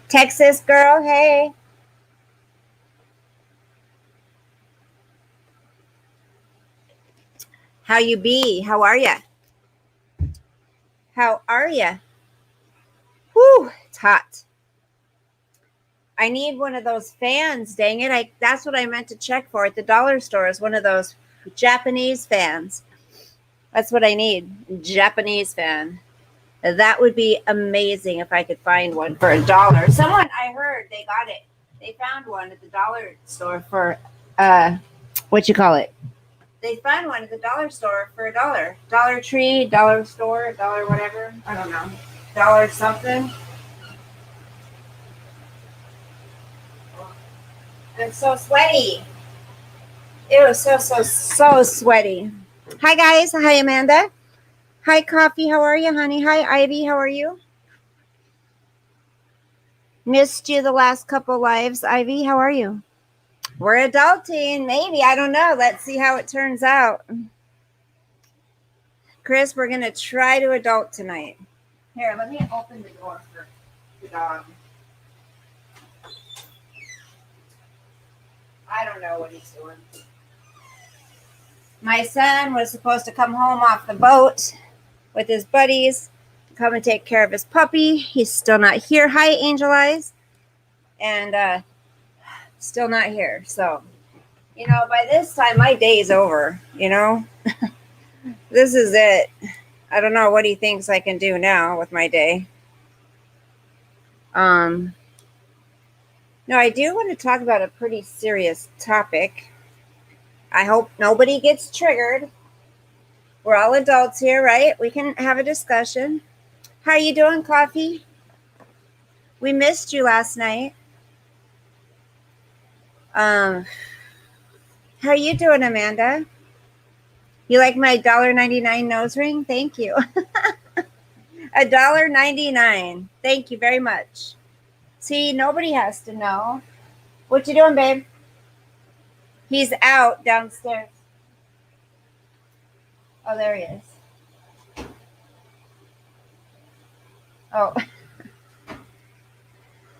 Texas girl, hey. How you be? How are ya? How are ya? Whew, it's hot. I need one of those fans, dang it. That's what I meant to check for at the dollar store is one of those Japanese fans. That's what I need. Japanese fan. That would be amazing if I could find one for $1. Someone I heard they got it. They found one at the dollar store for what you call it? They found one at the dollar store for $1. Dollar Tree, dollar store, dollar whatever. I don't know. Dollar something. I'm so sweaty. It was so sweaty. Hi guys. Hi Amanda. Hi Coffee. How are you, honey? Hi Ivy. How are you? Missed you the last couple lives. Ivy, how are you? We're adulting. Maybe. I don't know. Let's see how it turns out. Chris, we're going to try to adult tonight. Here, let me open the door for the dog. I don't know what he's doing. My son was supposed to come home off the boat with his buddies, come and take care of his puppy. He's still not here. Hi, Angel Eyes. And still not here. So, by this time, my day's over, This is it. I don't know what he thinks I can do now with my day. No, I do want to talk about a pretty serious topic. I hope nobody gets triggered. We're all adults here, right? We can have a discussion. How are you doing, Coffee? We missed you last night. How are you doing, Amanda? You like my $1.99 nose ring? Thank you. $1.99. Thank you very much. See, nobody has to know. What you doing, babe? He's out downstairs. Oh, there he is. Oh.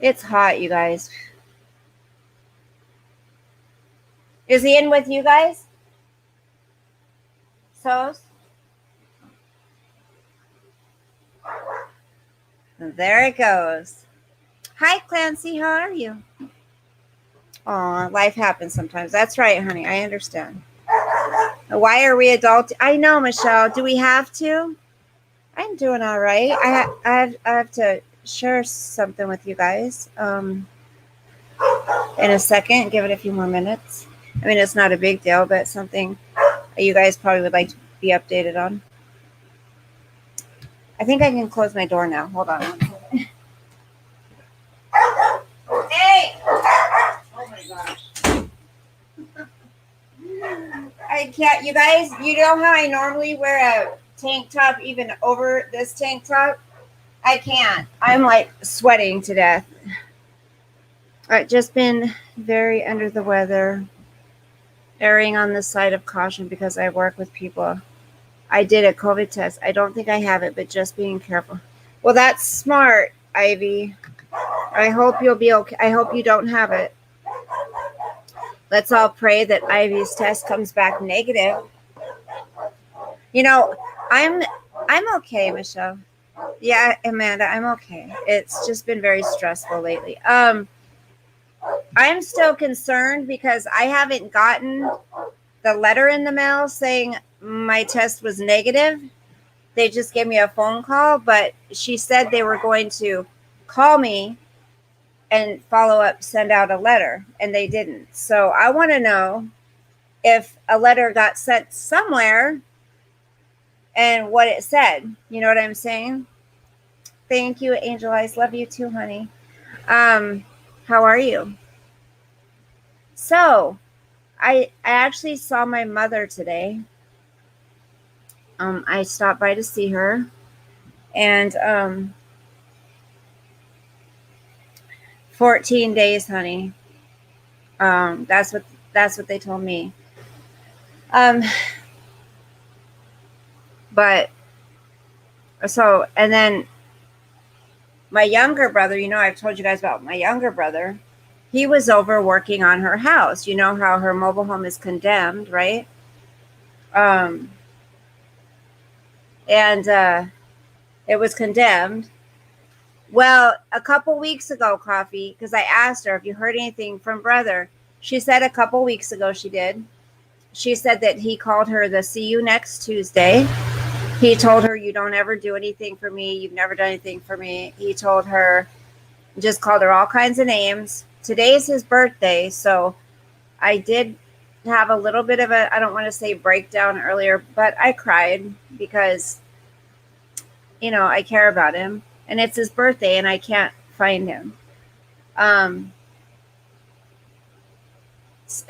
It's hot, you guys. Is he in with you guys? So? There it goes. Hi, Clancy. How are you? Aw, life happens sometimes. That's right, honey. I understand. Why are we adult? I know, Michelle. Do we have to? I'm doing all right. I have to share something with you guys in a second. Give it a few more minutes. I mean, it's not a big deal, but something you guys probably would like to be updated on. I think I can close my door now. Hold on one second. Hey! Oh my gosh. I can't. You guys, you know how I normally wear a tank top even over this tank top? I can't. I'm like sweating to death. I've just been very under the weather, erring on the side of caution because I work with people. I did a COVID test. I don't think I have it, but just being careful. Well, that's smart, Ivy. I hope you'll be okay. I hope you don't have it. Let's all pray that Ivy's test comes back negative. I'm okay, Michelle. Yeah, Amanda, I'm okay. It's just been very stressful lately. I'm still concerned because I haven't gotten the letter in the mail saying my test was negative. They just gave me a phone call, but she said they were going to call me and follow up, send out a letter, and they didn't. So I want to know if a letter got sent somewhere and what it said. You know what I'm saying? Thank you, Angel Eyes. Love you too, honey. How are you? So, I actually saw my mother today. I stopped by to see her, and 14 days, honey. That's what they told me. But so, and then my younger brother, I've told you guys about my younger brother. He was over working on her house. You know how her mobile home is condemned, right? Um, and it was condemned. Well, a couple weeks ago, Coffee, because I asked her if you heard anything from brother. She said a couple weeks ago she did. She said that he called her the see you next Tuesday. He told her, you don't ever do anything for me. You've never done anything for me. He told her, just called her all kinds of names. Today's his birthday, so I did have a little bit of I don't want to say breakdown earlier, but I cried because, I care about him. And it's his birthday, and I can't find him. And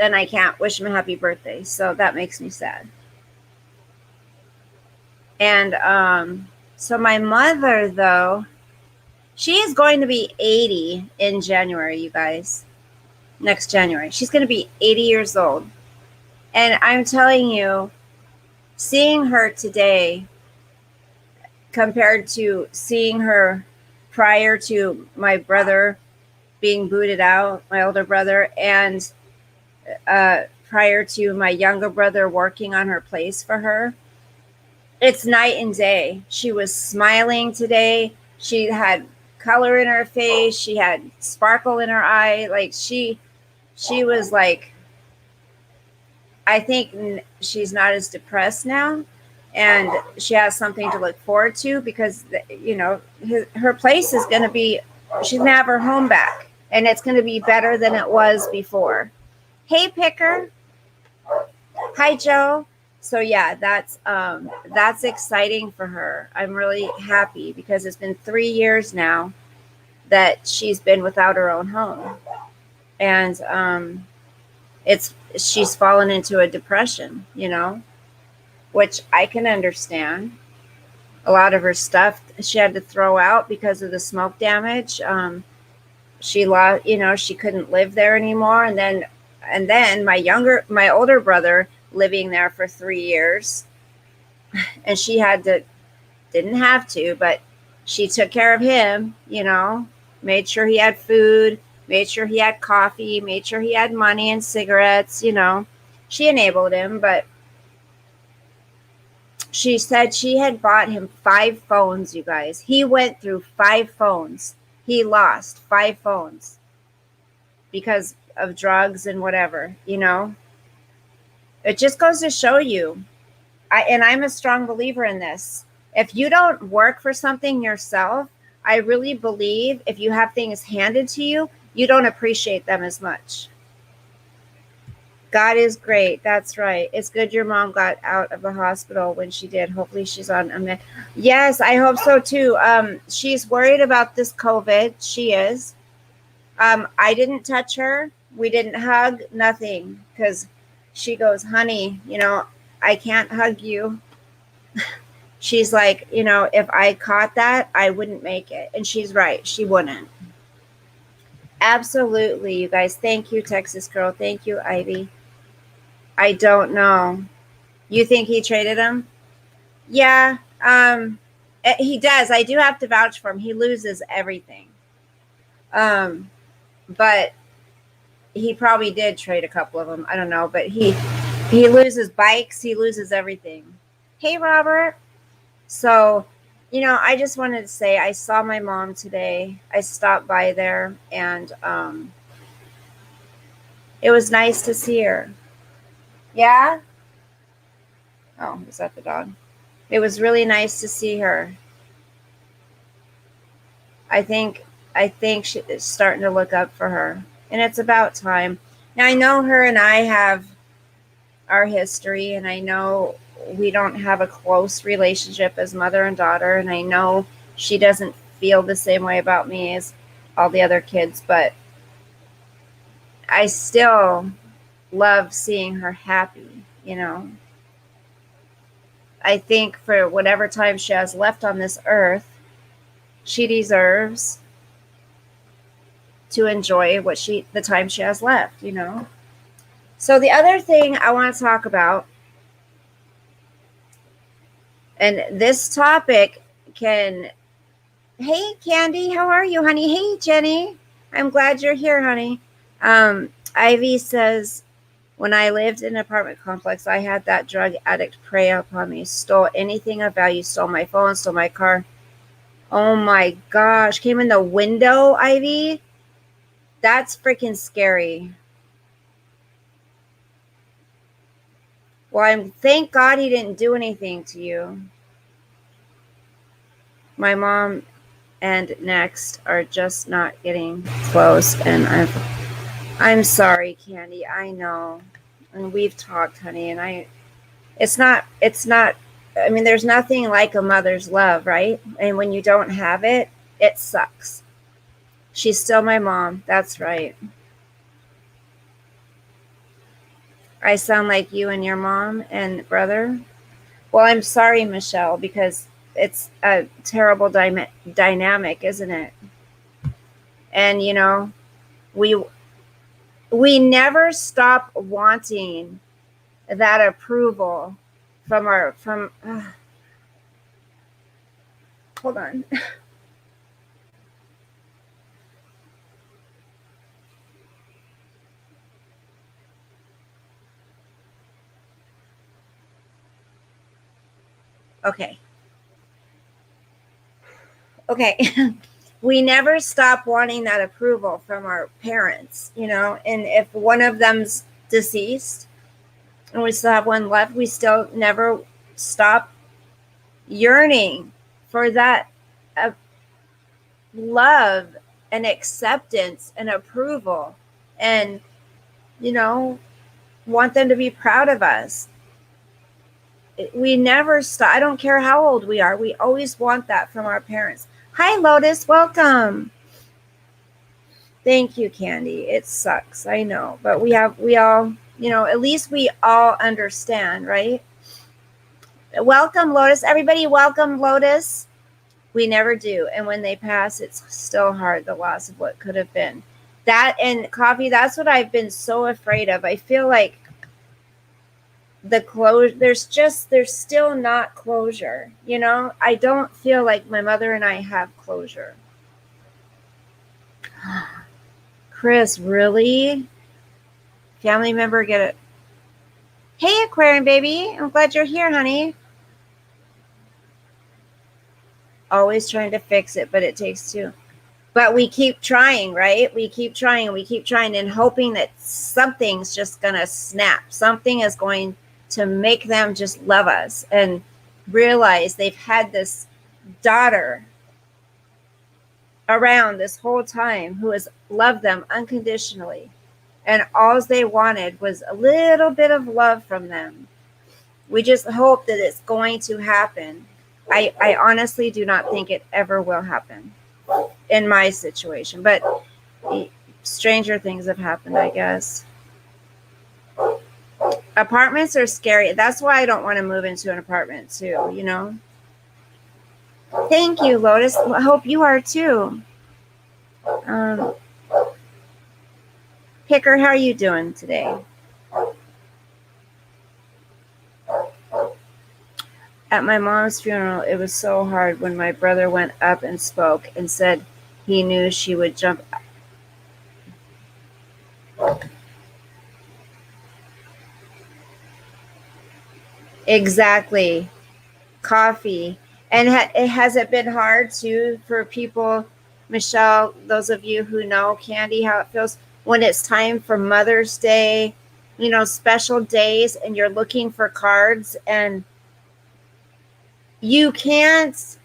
I can't wish him a happy birthday, so that makes me sad. And so my mother, though, she is going to be 80 in January, you guys. Next January. She's going to be 80 years old. And I'm telling you, seeing her today compared to seeing her prior to my brother being booted out, my older brother, and prior to my younger brother working on her place for her, it's night and day. She was smiling today. She had color in her face. She had sparkle in her eye. Like she was like, I think she's not as depressed now, and she has something to look forward to because, her place is going to be, she's going to have her home back, and it's going to be better than it was before. Hey, Picker. Hi, Joe. So yeah, that's exciting for her. I'm really happy because it's been 3 years now that she's been without her own home, and she's fallen into a depression, which I can understand. A lot of her stuff she had to throw out because of the smoke damage. She lost, she couldn't live there anymore, and then my older brother living there for 3 years, and she didn't have to, but she took care of him, made sure he had food, made sure he had coffee, made sure he had money and cigarettes, she enabled him. But she said she had bought him 5 phones, you guys. He went through 5 phones. He lost 5 phones because of drugs and whatever, It just goes to show you, I'm a strong believer in this. If you don't work for something yourself, I really believe if you have things handed to you, you don't appreciate them as much. God is great. That's right. It's good your mom got out of the hospital when she did. Hopefully she's on a med. Yes, I hope so too. She's worried about this COVID. She is. I didn't touch her. We didn't hug, nothing, because she goes, honey, I can't hug you. She's like, if I caught that, I wouldn't make it. And she's right. She wouldn't. Absolutely, you guys. Thank you, Texas Girl. Thank you, Ivy. I don't know. You think he traded him? Yeah, he does. I do have to vouch for him. He loses everything. But he probably did trade a couple of them. I don't know. But he loses bikes. He loses everything. Hey, Robert. So, I just wanted to say I saw my mom today. I stopped by there, and it was nice to see her. Yeah? Oh, is that the dog? It was really nice to see her. I think she's starting to look up for her, and it's about time. Now, I know her and I have our history, and I know we don't have a close relationship as mother and daughter, and I know she doesn't feel the same way about me as all the other kids, but I still love seeing her happy, I think for whatever time she has left on this earth, she deserves to enjoy the time she has left, So the other thing I want to talk about, and this topic can Hey, Candy, how are you, honey? Hey, Jenny, I'm glad you're here, honey. Ivy says, when I lived in an apartment complex, I had that drug addict prey upon me, stole anything of value, stole my phone, stole my car. Oh my gosh, came in the window, Ivy? That's freaking scary. Well, thank God he didn't do anything to you. My mom and Next are just not getting close, and I'm sorry, Candy. I know, and we've talked, honey, and it's not. I mean, there's nothing like a mother's love, right? And when you don't have it, it sucks. She's still my mom. That's right. I sound like you and your mom and brother. Well, I'm sorry, Michelle, because it's a terrible dynamic, isn't it? And we we never stop wanting that approval from hold on. Okay. Okay. We never stop wanting that approval from our parents, and if one of them's deceased and we still have one left, we still never stop yearning for that uh, love and acceptance and approval, and you know want them to be proud of us. We never stop. I don't care how old we are, we always want that from our parents. Hi, Lotus, welcome. Thank you, Candy. It sucks, I know, but we all, at least we all understand, right? Welcome, Lotus. Everybody, welcome, Lotus. We never do, and when they pass, it's still hard, the loss of what could have been. That and coffee, that's what I've been so afraid of. I feel like the closure, there's still not closure. I don't feel like my mother and I have closure. Chris, really? Family member get it? Hey, Aquarium baby, I'm glad you're here, honey. Always trying to fix it, but it takes two. But we keep trying, right? We keep trying and we keep trying and hoping that something's just going to snap. Something is going to make them just love us and realize they've had this daughter around this whole time who has loved them unconditionally. And all they wanted was a little bit of love from them. We just hope that it's going to happen. I honestly do not think it ever will happen in my situation, but stranger things have happened, I guess. Apartments are scary. That's why I don't want to move into an apartment too. Thank you, Lotus. I hope you are too. Picker, how are you doing today? At my mom's funeral, it was so hard when my brother went up and spoke and said he knew she would jump. Exactly. Coffee. And has it been hard too for people, Michelle, those of you who know, Candy, how it feels when it's time for Mother's Day, special days, and you're looking for cards and you can't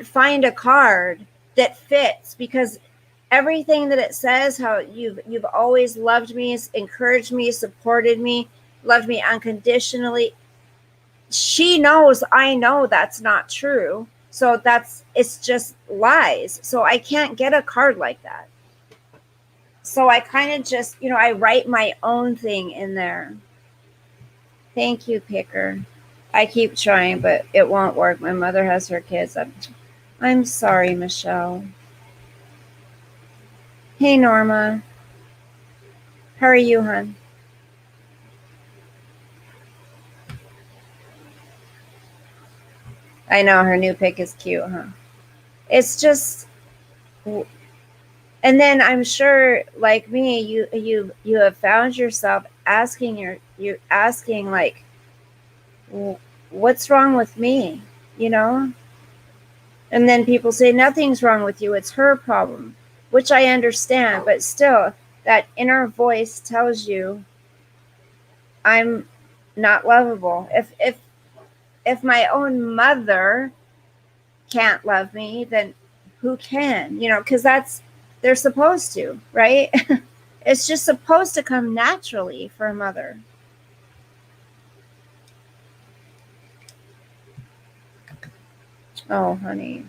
find a card that fits because everything that it says, how you've always loved me, encouraged me, supported me, loved me unconditionally. She knows I know that's not true. So it's just lies. So I can't get a card like that. So I kind of just, I write my own thing in there. Thank you, Picker. I keep trying, but it won't work. My mother has her kids. I'm sorry, Michelle. Hey, Norma. How are you, hon? I know her new pick is cute, huh? It's just, and then I'm sure, like me, you have found yourself asking you asking like, what's wrong with me, you know? And then people say nothing's wrong with you; it's her problem, which I understand, but still, that inner voice tells you I'm not lovable. If my own mother can't love me, then who can? You know, because they're supposed to, right? It's just supposed to come naturally for a mother. Oh, honey.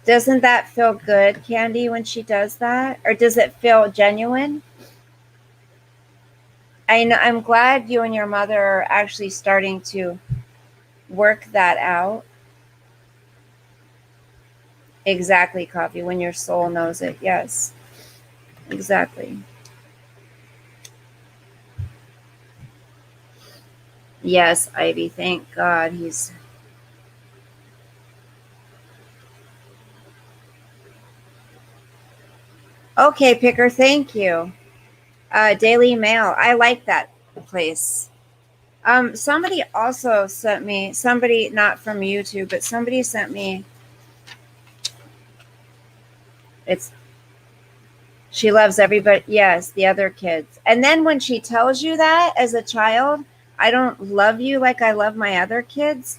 Doesn't that feel good, Candy, when she does that? Or does it feel genuine? I know I'm glad you and your mother are actually starting to work that out. Exactly, Coffee, when your soul knows it. Yes. Exactly. Yes, Ivy, thank God he's okay, Picker, thank you. Daily Mail. I like that place. Somebody also sent me, somebody not from YouTube, but somebody sent me, it's she loves everybody. Yes, the other kids. And then when she tells you that as a child, I don't love you like I love my other kids.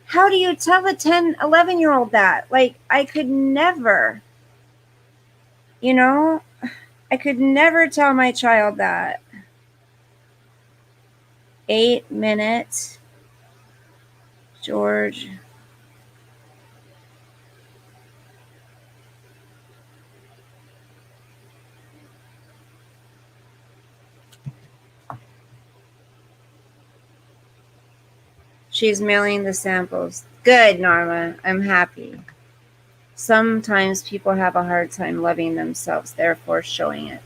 How do you tell a 10, 11 year old that? Like, I could never, you know, I could never tell my child that. 8 minutes, George. She's mailing the samples. Good, Norma. I'm happy. Sometimes people have a hard time loving themselves, therefore showing it.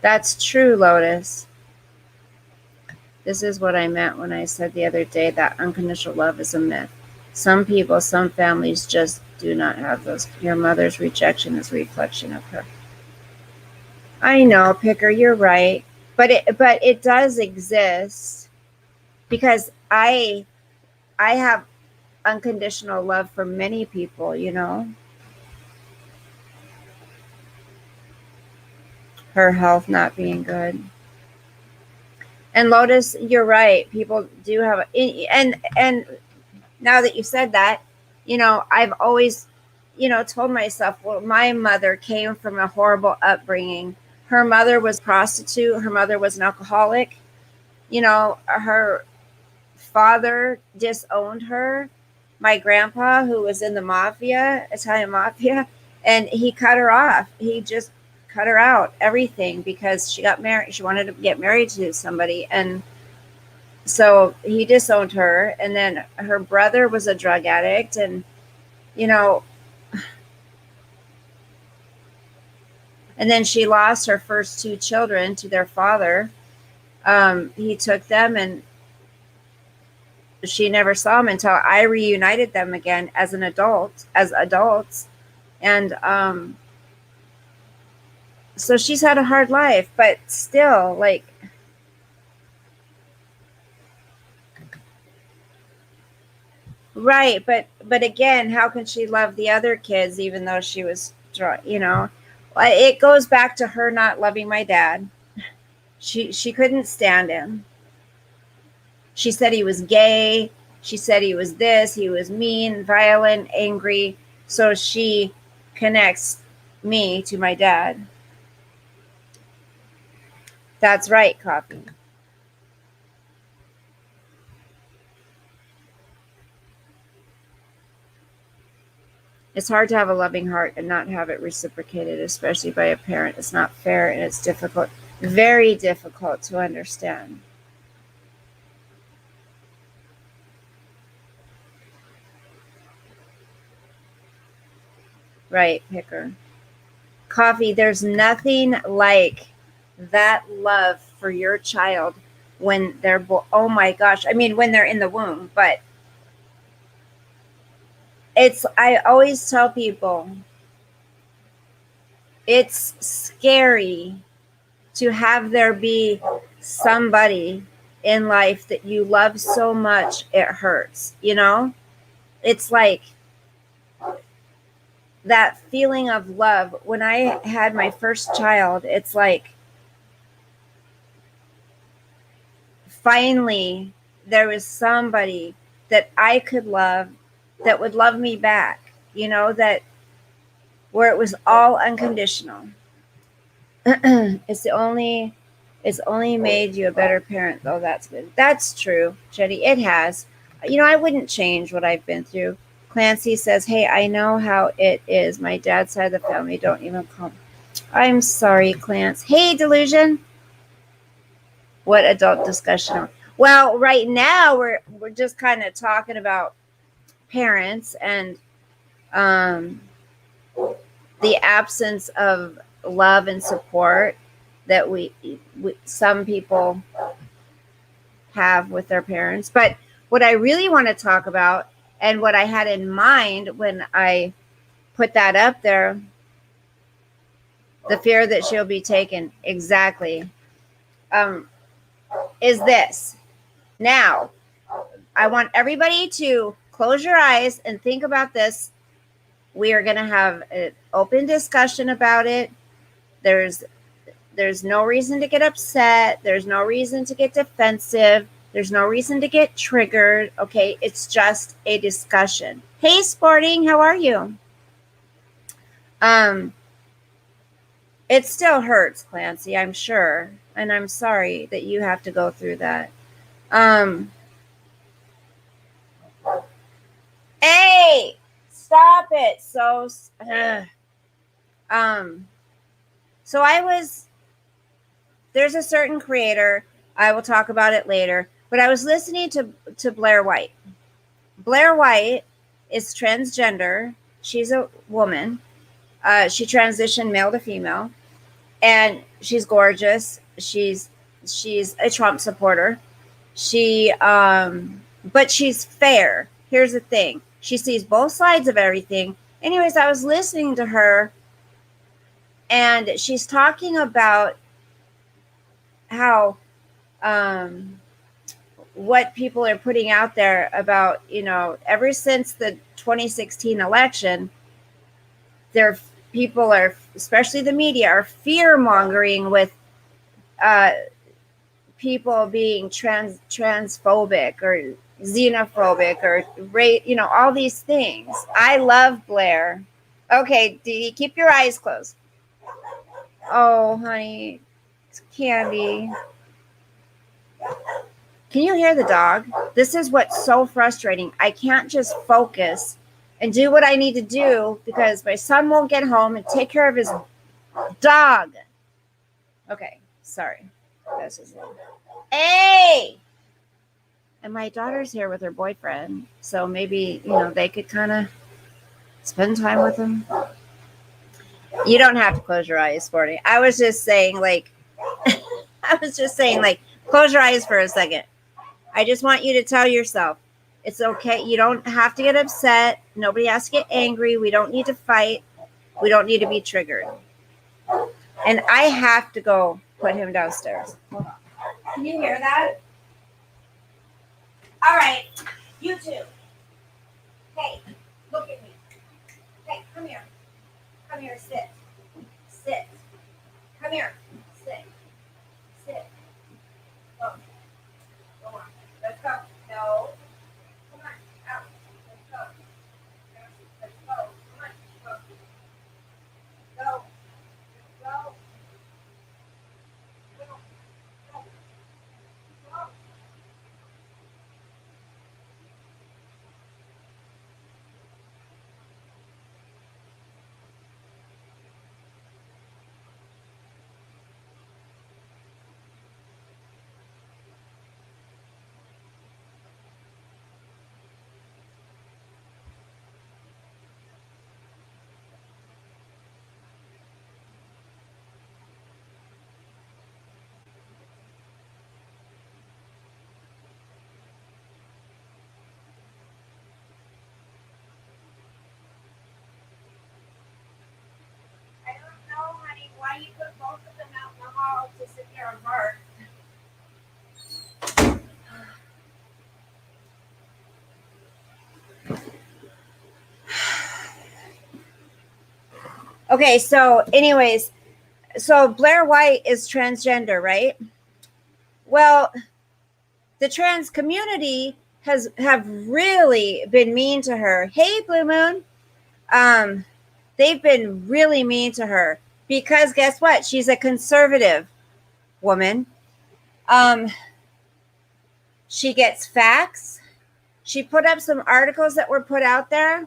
That's true, Lotus. This is what I meant when I said the other day that unconditional love is a myth. Some people, some families just do not have those. Your mother's rejection is a reflection of her. I know, Picker, you're right. But it does exist because I have unconditional love for many people, you know. Her health not being good. And Lotus, you're right. People do have and now that you said that, you know, I've always, you know, told myself, well, my mother came from a horrible upbringing. Her mother was a prostitute, her mother was an alcoholic. You know, her father disowned her. My grandpa, who was in the mafia, Italian mafia, and he cut her off. He just cut her out, everything, because she got married. She wanted to get married to somebody. And so he disowned her. And then her brother was a drug addict. And, you know, and then she lost her first two children to their father. He took them and she never saw him until I reunited them again as an adult, as adults. And so she's had a hard life, but still, like, right. But again, how can she love the other kids even though she was, you know? It goes back to her not loving my dad. She couldn't stand him. She said he was gay. She said he was this. He was mean, violent, angry. So she connects me to my dad. That's right, Coffee. It's hard to have a loving heart and not have it reciprocated, especially by a parent. It's not fair and it's difficult, very difficult to understand. Right, Picker. Coffee, there's nothing like that love for your child when they're oh my gosh, I mean when they're in the womb. But I always tell people, it's scary to have there be somebody in life that you love so much it hurts, you know? It's like that feeling of love. When I had my first child, it's like finally there was somebody that I could love that would love me back, you know, that where it was all unconditional. It's only made you a better parent, though. That's good. That's true, Jetty. It has. You know, I wouldn't change what I've been through. Clancy says, "Hey, I know how it is. My dad's side of the family don't even come." I'm sorry, Clance. Hey, Delusion. What adult discussion? Well, right now we're just kind of talking about parents and um, the absence of love and support that we some people have with their parents. But what I really want to talk about, and what I had in mind when I put that up there, the fear that she'll be taken, exactly, um, is this. Now, I want everybody to close your eyes and think about this. We are going to have an open discussion about it. There's no reason to get upset. There's no reason to get defensive. There's no reason to get triggered. Okay, it's just a discussion. Hey, Sporting, how are you? Um, it still hurts, Clancy, I'm sure, and I'm sorry that you have to go through that. Hey, stop it. So I was there's a certain creator. I will talk about it later. But I was listening to Blair White. Blair White is transgender. She's a woman. She transitioned male to female, and she's gorgeous. She's a Trump supporter. But she's fair. Here's the thing: she sees both sides of everything. Anyways, I was listening to her, and she's talking about how what people are putting out there about, ever since the 2016 election, there people are, especially the media, are fear mongering with uh, people being transphobic or xenophobic or all these things. I love Blair. Okay, Dee Dee, keep your eyes closed. Oh, honey, it's Candy. Can you hear the dog? This is what's so frustrating. I can't just focus and do what I need to do because my son won't get home and take care of his dog. Okay, sorry. This is it. Hey! And my daughter's here with her boyfriend, so maybe, they could kind of spend time with him. You don't have to close your eyes, Sporty. I was just saying, close your eyes for a second. I just want you to tell yourself, it's okay. You don't have to get upset. Nobody has to get angry. We don't need to fight. We don't need to be triggered. And I have to go put him downstairs. Hold on. Can you hear that? All right. You too. Hey, look at me. Hey, come here. Come here, sit. Sit. Come here. Sit. Sit. Go. Go on. Let's go. No. Come on. Out. Let's go. Let's go. Come on. Go. Go. Go. Go. Go. Go. Okay, so anyways, so Blair White is transgender, right? Well, the trans community have really been mean to her. Hey, Blue Moon. Um, they've been really mean to her because guess what? She's a conservative woman. Um, she gets facts. She put up some articles that were put out there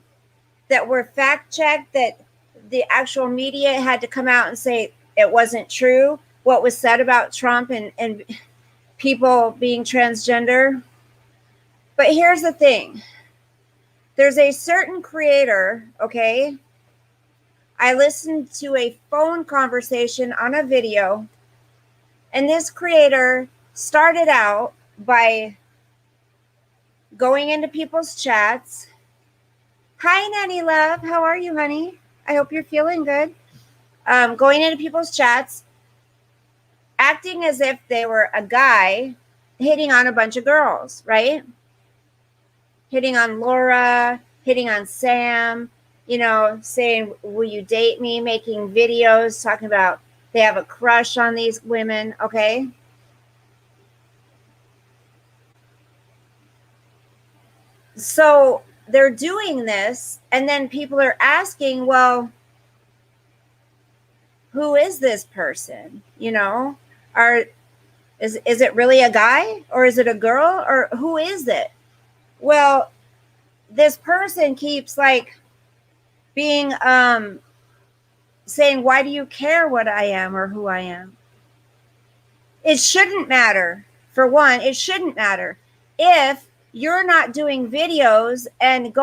that were fact checked, that the actual media had to come out and say it wasn't true, what was said about Trump and people being transgender. But here's the thing. There's a certain creator, okay? I listened to a phone conversation on a video, and this creator started out by going into people's chats. Hi, Nanny Love. How are you, honey? I hope you're feeling good. Going into people's chats, acting as if they were a guy hitting on a bunch of girls, right? Hitting on Laura, hitting on Sam, you know, saying, will you date me? Making videos talking about they have a crush on these women, okay? So they're doing this, and then people are asking, well, who is this person? You know, is it really a guy, or is it a girl, or who is it? Well, this person keeps like being saying, why do you care what I am or who I am? It shouldn't matter. For one, it shouldn't matter if you're not doing videos and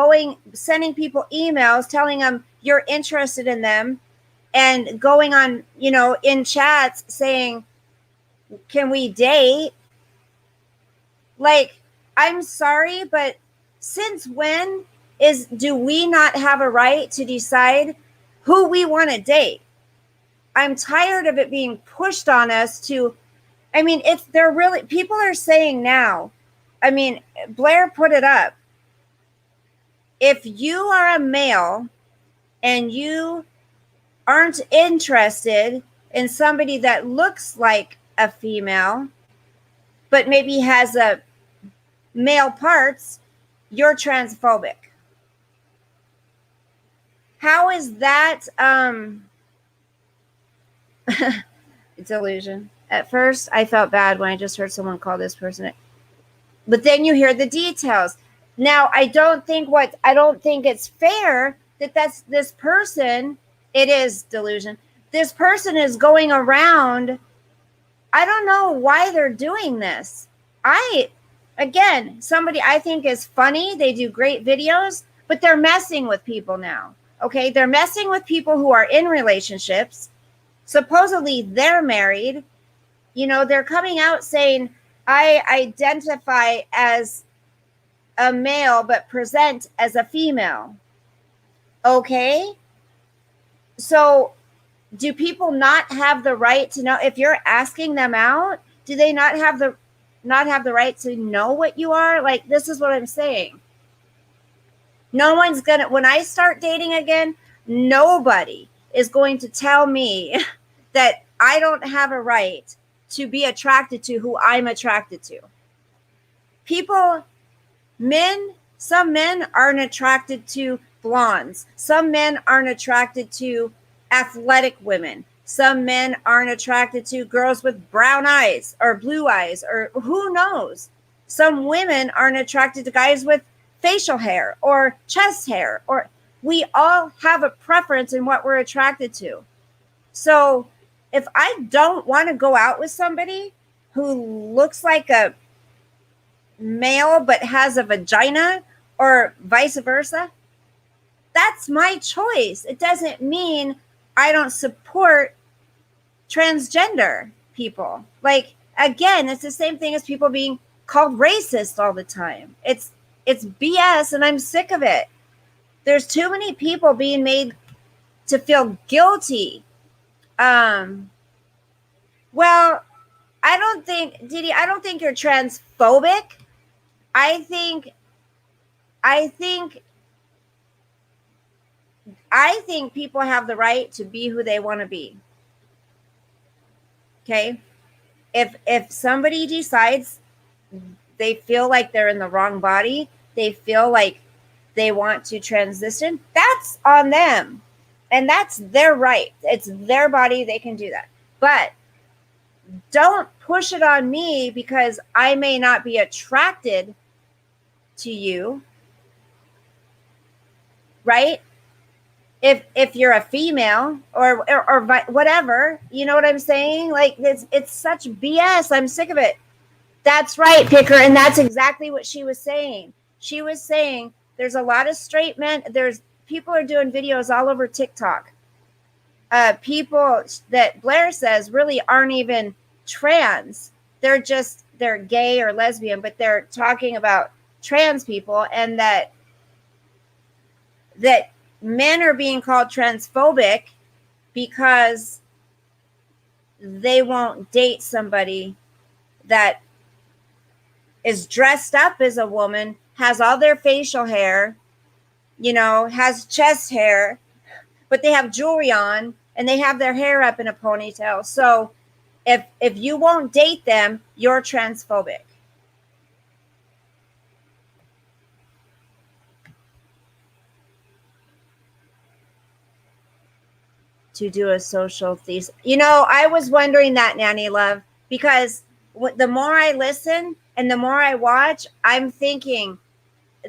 sending people emails telling them you're interested in them, and going on, you know, in chats saying, can we date? Like, I'm sorry, but since when do we not have a right to decide who we want to date? I'm tired of it being pushed on us to, I mean, they're really, people are saying now, I mean, Blair put it up. If you are a male and you aren't interested in somebody that looks like a female, but maybe has a male parts, you're transphobic. How is that delusion? At first, I felt bad when I just heard someone call this person it. But then you hear the details. Now, I don't think it's fair that this person, it is delusion. This person is going around. I don't know why they're doing this. Again, somebody I think is funny. They do great videos, but they're messing with people now. Okay, they're messing with people who are in relationships. Supposedly they're married. You know, they're coming out saying, I identify as a male but present as a female. Okay? So do people not have the right to know? If you're asking them out, do they not have the right to know what you are? Like, this is what I'm saying. No one's gonna, when I start dating again, nobody is going to tell me that I don't have a right to be attracted to who I'm attracted to. Some men aren't attracted to blondes. Some men aren't attracted to athletic women. Some men aren't attracted to girls with brown eyes or blue eyes, or who knows. Some women aren't attracted to guys with facial hair or chest hair, or we all have a preference in what we're attracted to. So if I don't want to go out with somebody who looks like a male but has a vagina, or vice versa, that's my choice. It doesn't mean I don't support transgender people. Like, again, it's the same thing as people being called racist all the time. It's BS, and I'm sick of it. There's too many people being made to feel guilty. Well, I don't think, Didi, I don't think you're transphobic. I think people have the right to be who they want to be. Okay? If somebody decides they feel like they're in the wrong body, they feel like they want to transition, that's on them. And that's their right. It's their body. They can do that. But don't push it on me because I may not be attracted to you. Right? If you're a female or whatever, you know what I'm saying? Like it's such BS. I'm sick of it. That's right, Picker, and that's exactly what she was saying. She was saying there's a lot of straight men. There's people are doing videos all over TikTok. People that Blair says really aren't even trans. They're gay or lesbian, but they're talking about trans people, and that men are being called transphobic because they won't date somebody that is dressed up as a woman, has all their facial hair, has chest hair, but they have jewelry on and they have their hair up in a ponytail. So if you won't date them, you're transphobic. To do a social thesis. I was wondering that, Nanny Love, because the more I listen and the more I watch, I'm thinking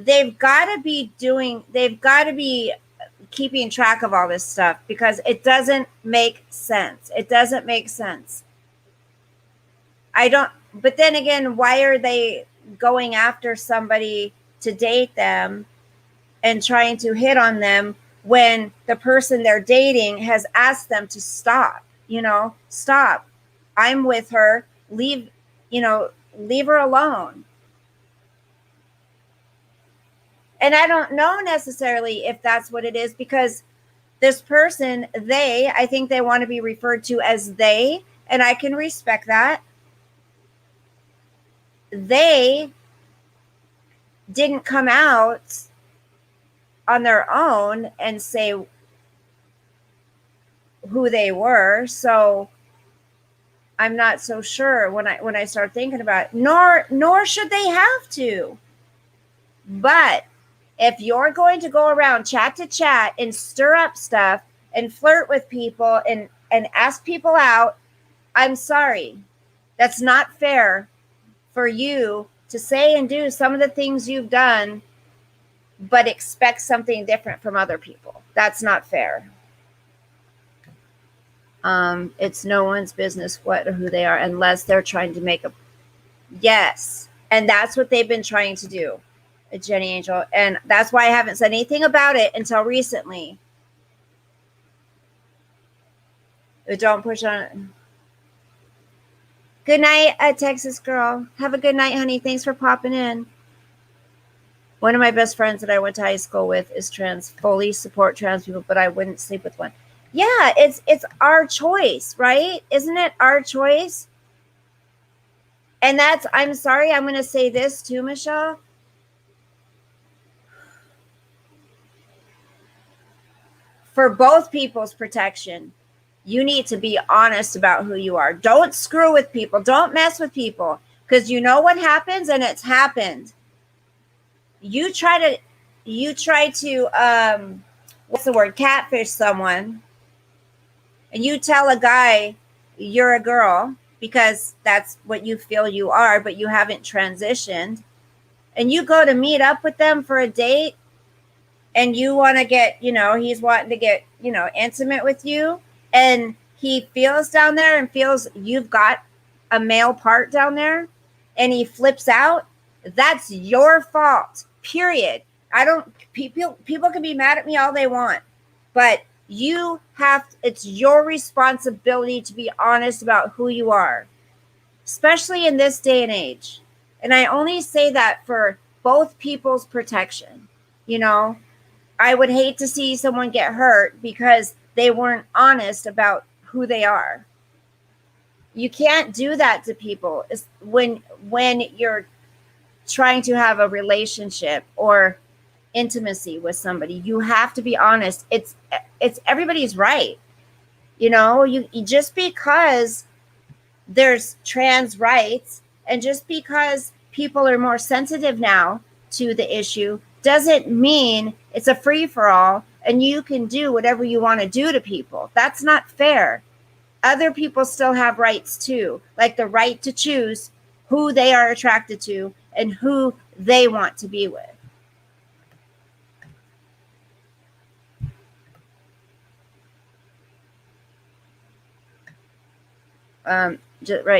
they've got to be keeping track of all this stuff because it doesn't make sense. It doesn't make sense. But then again, why are they going after somebody to date them and trying to hit on them when the person they're dating has asked them to stop? Stop. I'm with her. Leave her alone. And I don't know necessarily if that's what it is, because this person, I think they want to be referred to as they, and I can respect that. They didn't come out on their own and say who they were, so I'm not so sure when I start thinking about it. Nor should they have to. But if you're going to go around chat to chat and stir up stuff and flirt with people and ask people out, I'm sorry. That's not fair for you to say and do some of the things you've done, but expect something different from other people. That's not fair. It's no one's business what or who they are unless they're trying to make a... Yes. And that's what they've been trying to do, Jenny Angel. And that's why I haven't said anything about it until recently. But don't push on it. Good night, Texas girl. Have a good night, honey. Thanks for popping in. One of my best friends that I went to high school with is trans. Fully support trans people, but I wouldn't sleep with one. Yeah, it's our choice, right? Isn't it our choice? And I'm sorry, I'm going to say this too, Michelle. For both people's protection, you need to be honest about who you are. Don't screw with people. Don't mess with people, because you know what happens, and it's happened. You try to what's the word? Catfish someone, and you tell a guy you're a girl because that's what you feel you are, but you haven't transitioned, and you go to meet up with them for a date, and you want to get, he's wanting to get, intimate with you, and he feels down there and feels you've got a male part down there, and he flips out. That's your fault, period. People can be mad at me all they want, but it's your responsibility to be honest about who you are, especially in this day and age. And I only say that for both people's protection. I would hate to see someone get hurt because they weren't honest about who they are. You can't do that to people. It's when you're trying to have a relationship or intimacy with somebody, you have to be honest. It's everybody's right. You just because there's trans rights and just because people are more sensitive now to the issue doesn't mean it's a free for all and you can do whatever you want to do to people. That's not fair. Other people still have rights too, like the right to choose who they are attracted to and who they want to be with.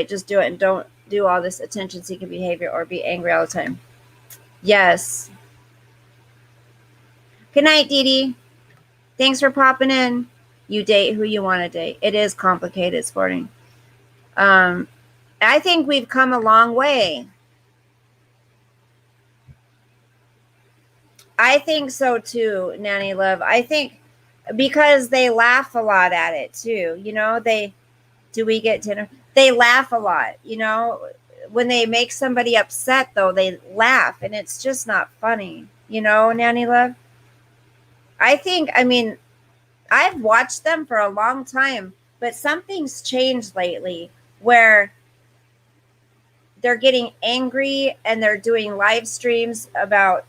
Just do it and don't do all this attention seeking behavior or be angry all the time. Yes. Good night, Dee Dee. Thanks for popping in. You date who you want to date. It is complicated, Sporting. I think we've come a long way. I think so too, Nanny Love. I think because they laugh a lot at it too. Do we get dinner? They laugh a lot, when they make somebody upset though, they laugh and it's just not funny, Nanny Love. I've watched them for a long time, but something's changed lately where they're getting angry and they're doing live streams about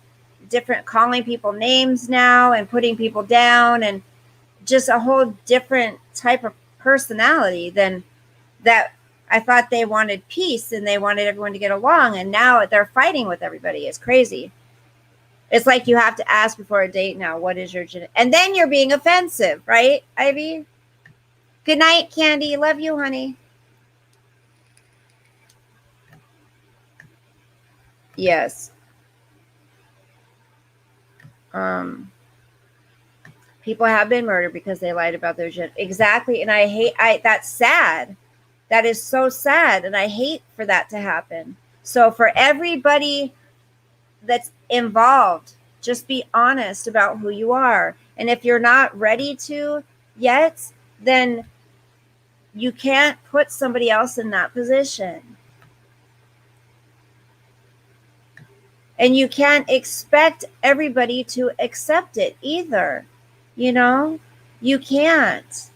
calling people names now and putting people down and just a whole different type of personality than that. I thought they wanted peace and they wanted everyone to get along, and now they're fighting with everybody. It's crazy. It's like you have to ask before a date now, what is your and then you're being offensive, right, Ivy? Good night, Candy. Love you, honey. Yes. People have been murdered because they lied about their gender. Exactly. And that's sad. That is so sad. And I hate for that to happen. So for everybody that's involved, just be honest about who you are. And if you're not ready to yet, then you can't put somebody else in that position. And you can't expect everybody to accept it either. You can't.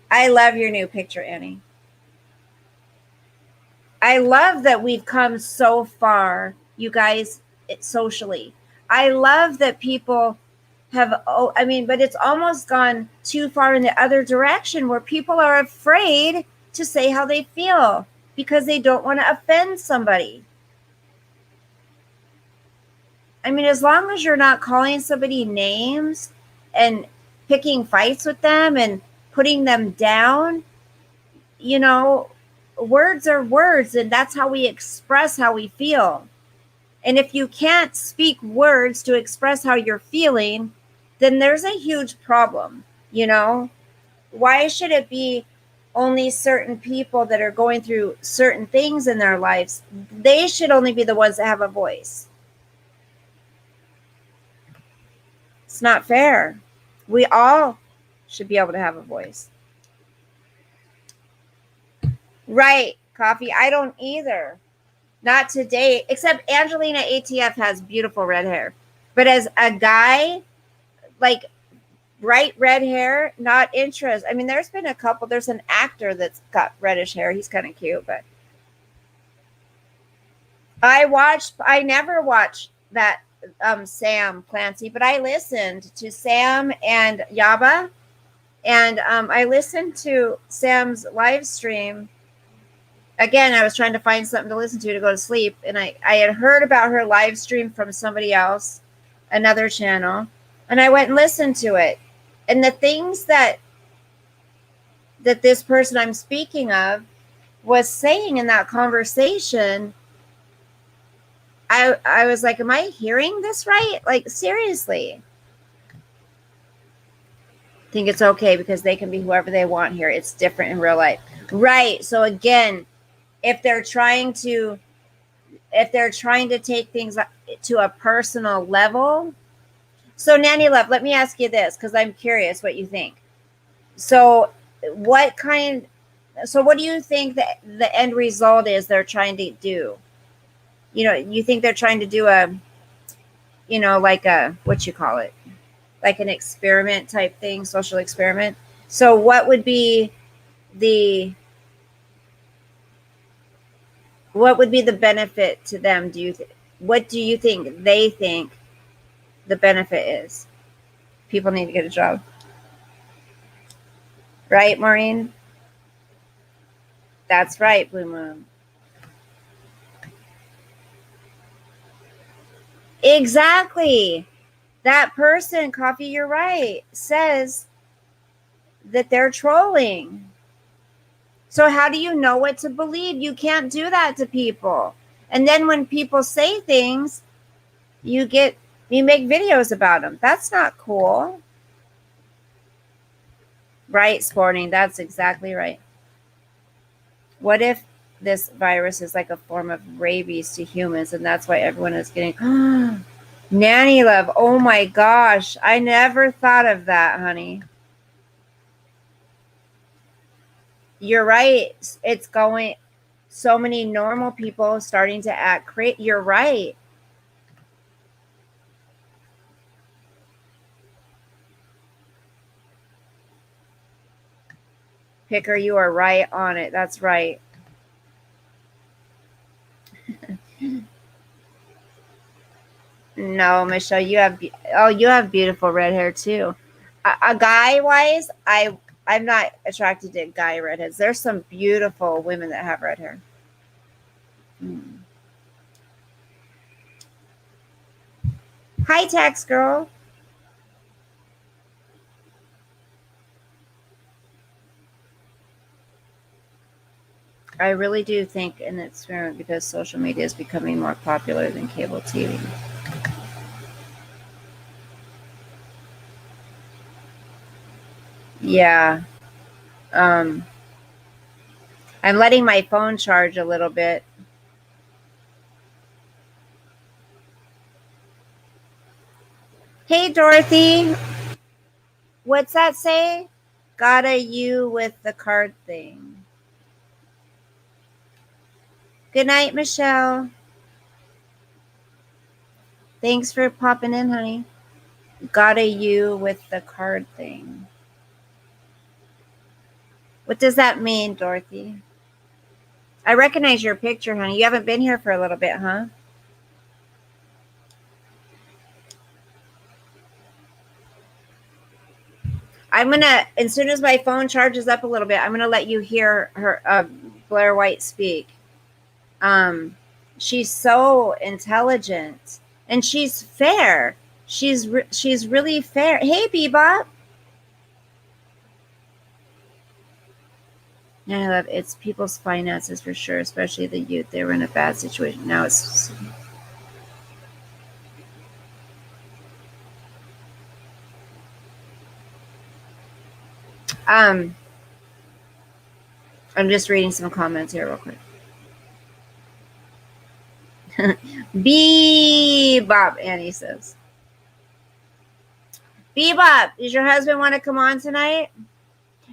I love your new picture, Annie. I love that we've come so far, you guys, socially. I love that people have, but it's almost gone too far in the other direction where people are afraid to say how they feel because they don't want to offend somebody. As long as you're not calling somebody names and picking fights with them and putting them down, words are words, and that's how we express how we feel. And if you can't speak words to express how you're feeling, then there's a huge problem. Why should it be only certain people that are going through certain things in their lives? They should only be the ones that have a voice. It's not fair. We all should be able to have a voice. Right, Coffee. I don't either. Not today, except Angelina ATF has beautiful red hair. But as a guy, like bright red hair, not interest. There's been a couple. There's an actor that's got reddish hair. He's kind of cute, but I never watched that Sam Clancy, but I listened to Sam and Yaba, and I listened to Sam's live stream. Again, I was trying to find something to listen to go to sleep, and I had heard about her live stream from somebody else, another channel, and I went and listened to it. And the things that this person I'm speaking of was saying in that conversation, I was like, am I hearing this right? Like, seriously. I think it's okay because they can be whoever they want here. It's different in real life. Right. So again, if they're trying to take things to a personal level. So Nanny Love, let me ask you this, because I'm curious what you think. So what kind So what do you think that the end result is they're trying to do? You think they're trying to do like a, what you call it? Like an experiment type thing, social experiment. So the what would be the benefit to them? What do you think they think the benefit is? People need to get a job. Right, Maureen? That's right, Blue Moon. Exactly. That person, Coffee, you're right, says that they're trolling. So how do you know what to believe? You can't do that to people. And then when people say things, you make videos about them. That's not cool. Right, Sporting? That's exactly right. What if this virus is like a form of rabies to humans, and that's why everyone is getting nanny love? Oh my gosh, I never thought of that, honey. You're right. It's going so many normal people starting to act crazy. You're right. Picker, you are right on it. That's right. No, Michelle, you have beautiful red hair too. A guy wise, I'm not attracted to guy redheads. There's some beautiful women that have red hair. Hmm. Hi, tax girl. I really do think an experiment because social media is becoming more popular than cable TV. Yeah. Um, I'm letting my phone charge a little bit. Hey, Dorothy. What's that say? Gotta you with the card thing. Good night, Michelle. Thanks for popping in, honey. Gotta you with the card thing. What does that mean, Dorothy? I recognize your picture, honey. You haven't been here for a little bit, huh? I'm gonna, as soon as my phone charges up a little bit, I'm gonna let you hear her, Blair White speak. She's so intelligent and she's fair. She's really fair. Hey, Bebop. Yeah, I love it's people's finances for sure, especially the youth. They were in a bad situation. Now it's um. I'm just reading some comments here real quick. Bebop, Annie says. Bebop, does your husband want to come on tonight?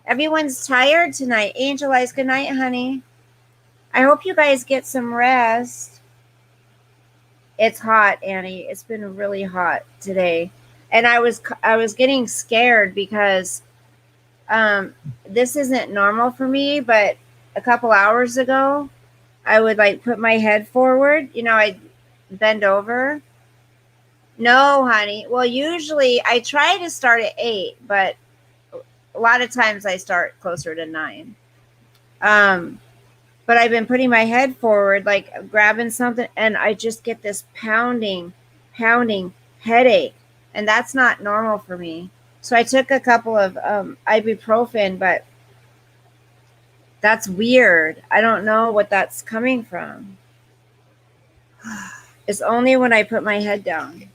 Everyone's tired tonight. Angel Eyes, good night, honey. I hope you guys get some rest. It's hot, Annie. It's been really hot today. And I was getting scared because this isn't normal for me, but a couple hours ago, I would like put my head forward, I'd bend over. No, honey. Well, usually I try to start at 8, but a lot of times I start closer to 9. Um, but I've been putting my head forward, like grabbing something, and I just get this pounding headache, and that's not normal for me. So I took a couple of ibuprofen, but that's weird. I don't know what that's coming from. It's only when I put my head down.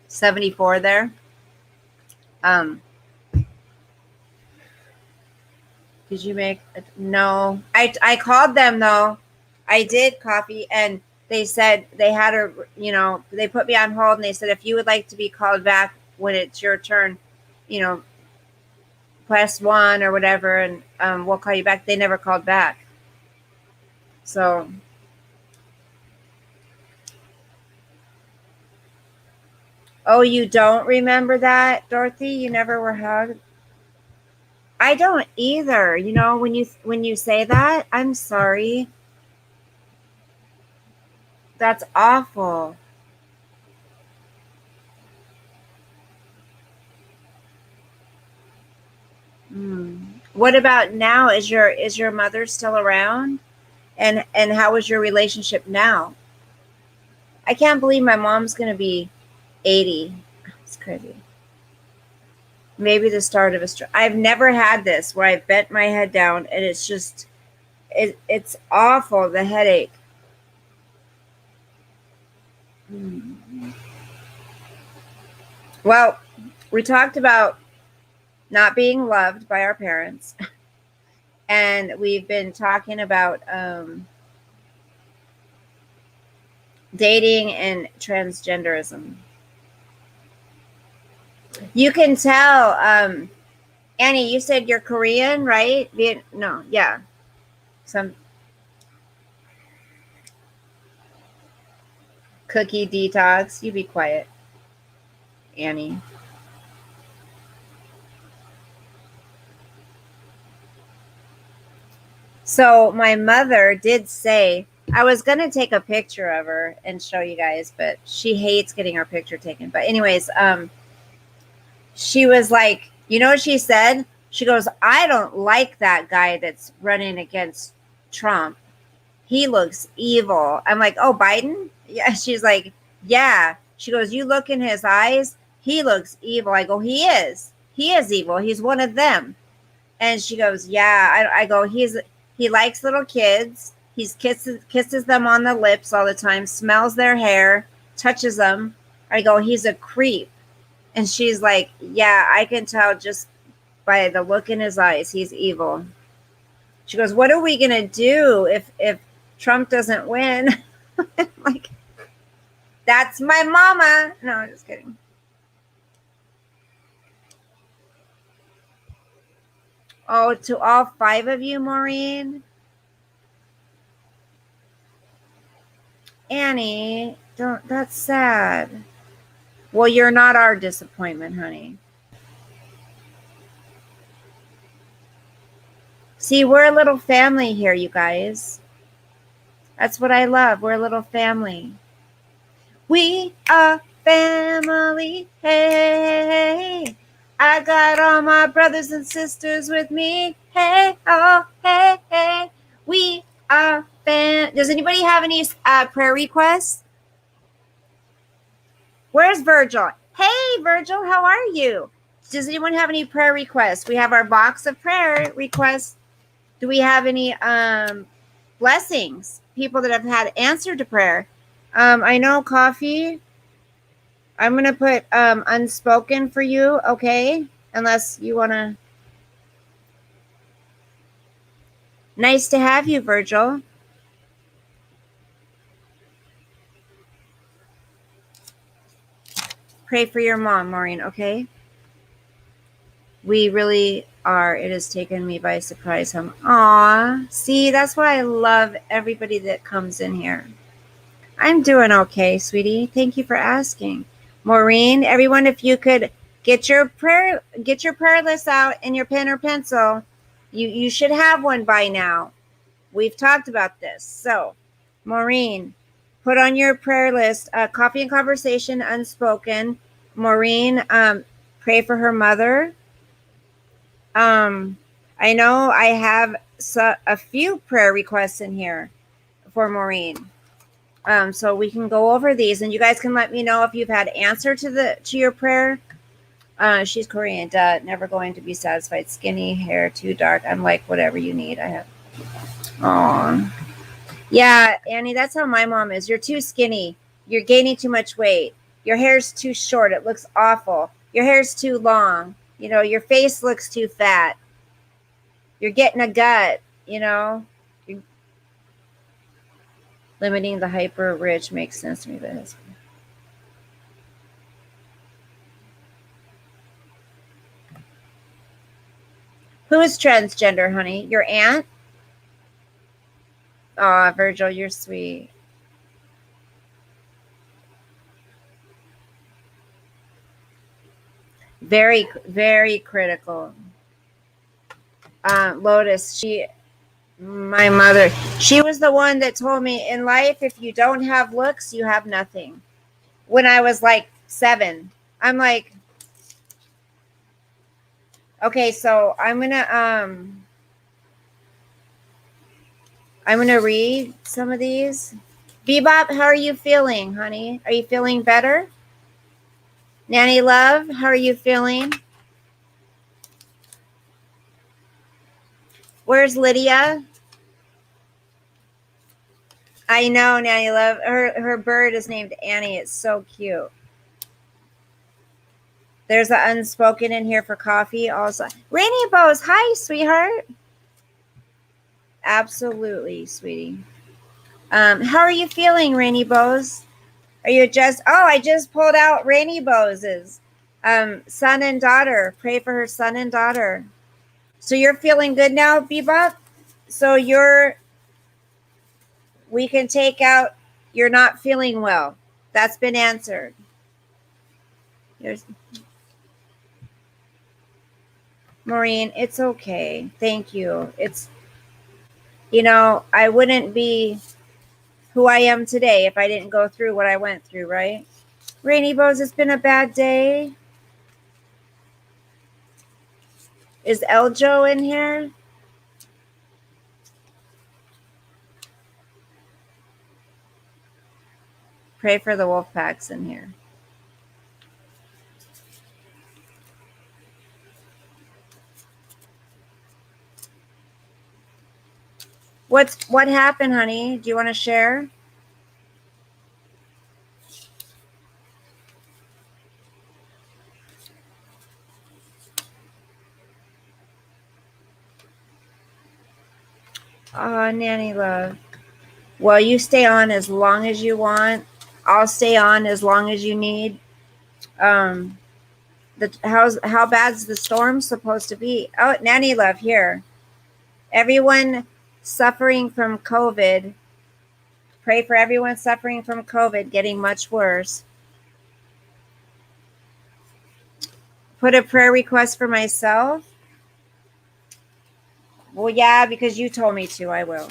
$74 there. Did you make no? I called them though. I did, Coffee, and they said they had a, they put me on hold and they said, if you would like to be called back when it's your turn, you know, press 1 or whatever, and we'll call you back. They never called back. So, oh, you don't remember that, Dorothy? You never were hugged? I don't either. When you say that, I'm sorry. That's awful. What about now? Is your mother still around? And how is your relationship now? I can't believe my mom's gonna be 80. It's crazy. Maybe the start of a stroke. I've never had this where I bent my head down and it's just it's awful, the headache. Well, we talked about not being loved by our parents, and we've been talking about dating and transgenderism. You can tell, Annie, you said you're Korean, right? No, yeah. Some cookie detox. You be quiet, Annie. So my mother did say, I was going to take a picture of her and show you guys, but she hates getting her picture taken. But anyways, she was like, you know what she said? She goes, I don't like that guy that's running against Trump. He looks evil. I'm like, oh, Biden? Yeah. She's like, yeah. She goes, you look in his eyes. He looks evil. I go, he is. He is evil. He's one of them. And she goes, yeah. I go, he likes little kids. He's kisses them on the lips all the time, smells their hair, touches them. I go, he's a creep. And she's like, yeah, I can tell just by the look in his eyes, he's evil. She goes, what are we going to do if Trump doesn't win? Like, that's my mama. No, I'm just kidding. Oh, to all 5 of you, Maureen? Annie, don't, that's sad. Well, you're not our disappointment, honey. See, we're a little family here, you guys. That's what I love. We're a little family. We are family. Hey, I got all my brothers and sisters with me. Hey, oh, hey, hey. We are Does anybody have any prayer requests? Where's Virgil? Hey, Virgil, how are you? Does anyone have any prayer requests? We have our box of prayer requests. Do we have any blessings? People that have had answer to prayer. I know Coffee. I'm going to put unspoken for you, okay? Unless you want to. Nice to have you, Virgil. Pray for your mom, Maureen, okay? We really are. It has taken me by surprise. Aw, see, that's why I love everybody that comes in here. I'm doing okay, sweetie. Thank you for asking. Maureen, everyone, if you could get your prayer list out in your pen or pencil. You should have one by now. We've talked about this. So, Maureen, put on your prayer list, Coffee and Conversation Unspoken. Maureen, pray for her mother. I know I have a few prayer requests in here for Maureen. So we can go over these, and you guys can let me know if you've had answer to your prayer. She's Korean. Never going to be satisfied. Skinny hair, too dark. I'm like, whatever you need. I have. Aw. Yeah, Annie, that's how my mom is. You're too skinny. You're gaining too much weight. Your hair's too short. It looks awful. Your hair's too long. Your face looks too fat. You're getting a gut, Limiting the hyper rich makes sense to me, but it's... Who is transgender, honey? Your aunt? Aw, Virgil, you're sweet. Very, very critical. Lotus, my mother, she was the one that told me in life, if you don't have looks, you have nothing. When I was like 7, I'm like, okay, so I'm gonna read some of these. Bebop, how are you feeling, honey? Are you feeling better? Nanny Love, how are you feeling? Where's Lydia? I know, Nanny Love. Her bird is named Annie. It's so cute. There's an unspoken in here for coffee also. Rainy Bows, hi, sweetheart. Absolutely, sweetie. How are you feeling, Rainy Bows? Are you just... Oh, I just pulled out Rainy Bows' son and daughter. Pray for her son and daughter. So you're feeling good now, Bebop? So we can take out you're not feeling well. That's been answered. There's Maureen, it's okay. Thank you. I wouldn't be who I am today if I didn't go through what I went through, right? Rainy Bows, it's been a bad day. Is Eljo in here? Pray for the wolf packs in here. What happened, honey? Do you want to share? Oh, Nanny Love. Well, you stay on as long as you want. I'll stay on as long as you need. How bad's the storm supposed to be? Oh, Nanny Love here. Everyone suffering from COVID. Pray for everyone suffering from COVID getting much worse. Put a prayer request for myself. Well, yeah, because you told me to, I will.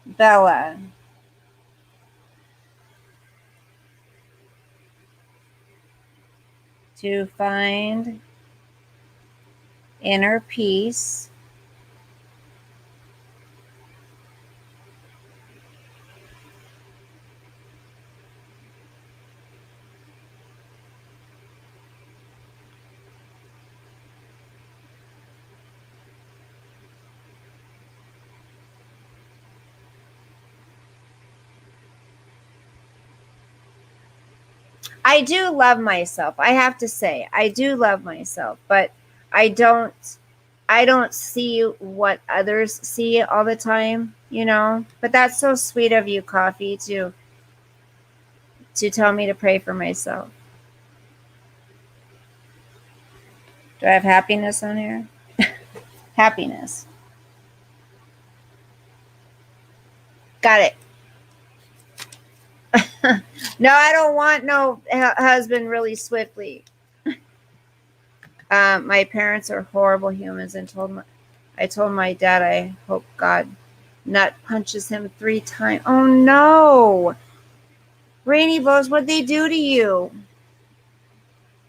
Bella. To find inner peace. I do love myself. I have to say, I do love myself, but I don't see what others see all the time, But that's so sweet of you, Coffee, to tell me to pray for myself. Do I have happiness on here? Happiness. Got it. No, I don't want no husband really swiftly. My parents are horrible humans, and I told my dad I hope God nut punches him 3 times. Oh no, Rainy Bows, what'd they do to you?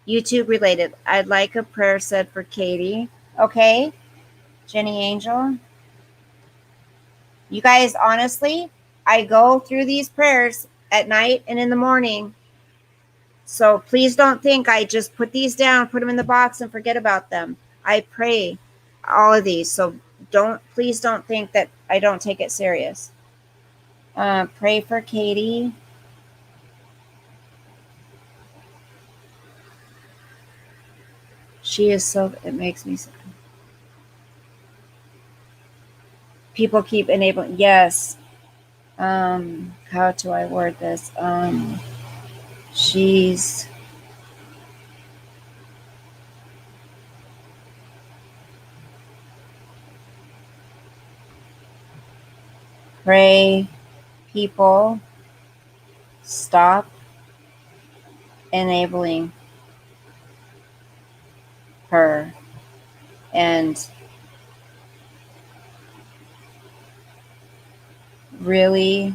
YouTube related. I'd like a prayer said for Katie. Okay, Jenny Angel. You guys, honestly, I go through these prayers at night and in the morning. So please don't think I just put these down, put them in the box, and forget about them. I pray all of these. So please don't think that I don't take it serious. Pray for Katie. She is so, it makes me sad. people keep enabling. Yes. How do I word this? She's pray people stop enabling her and really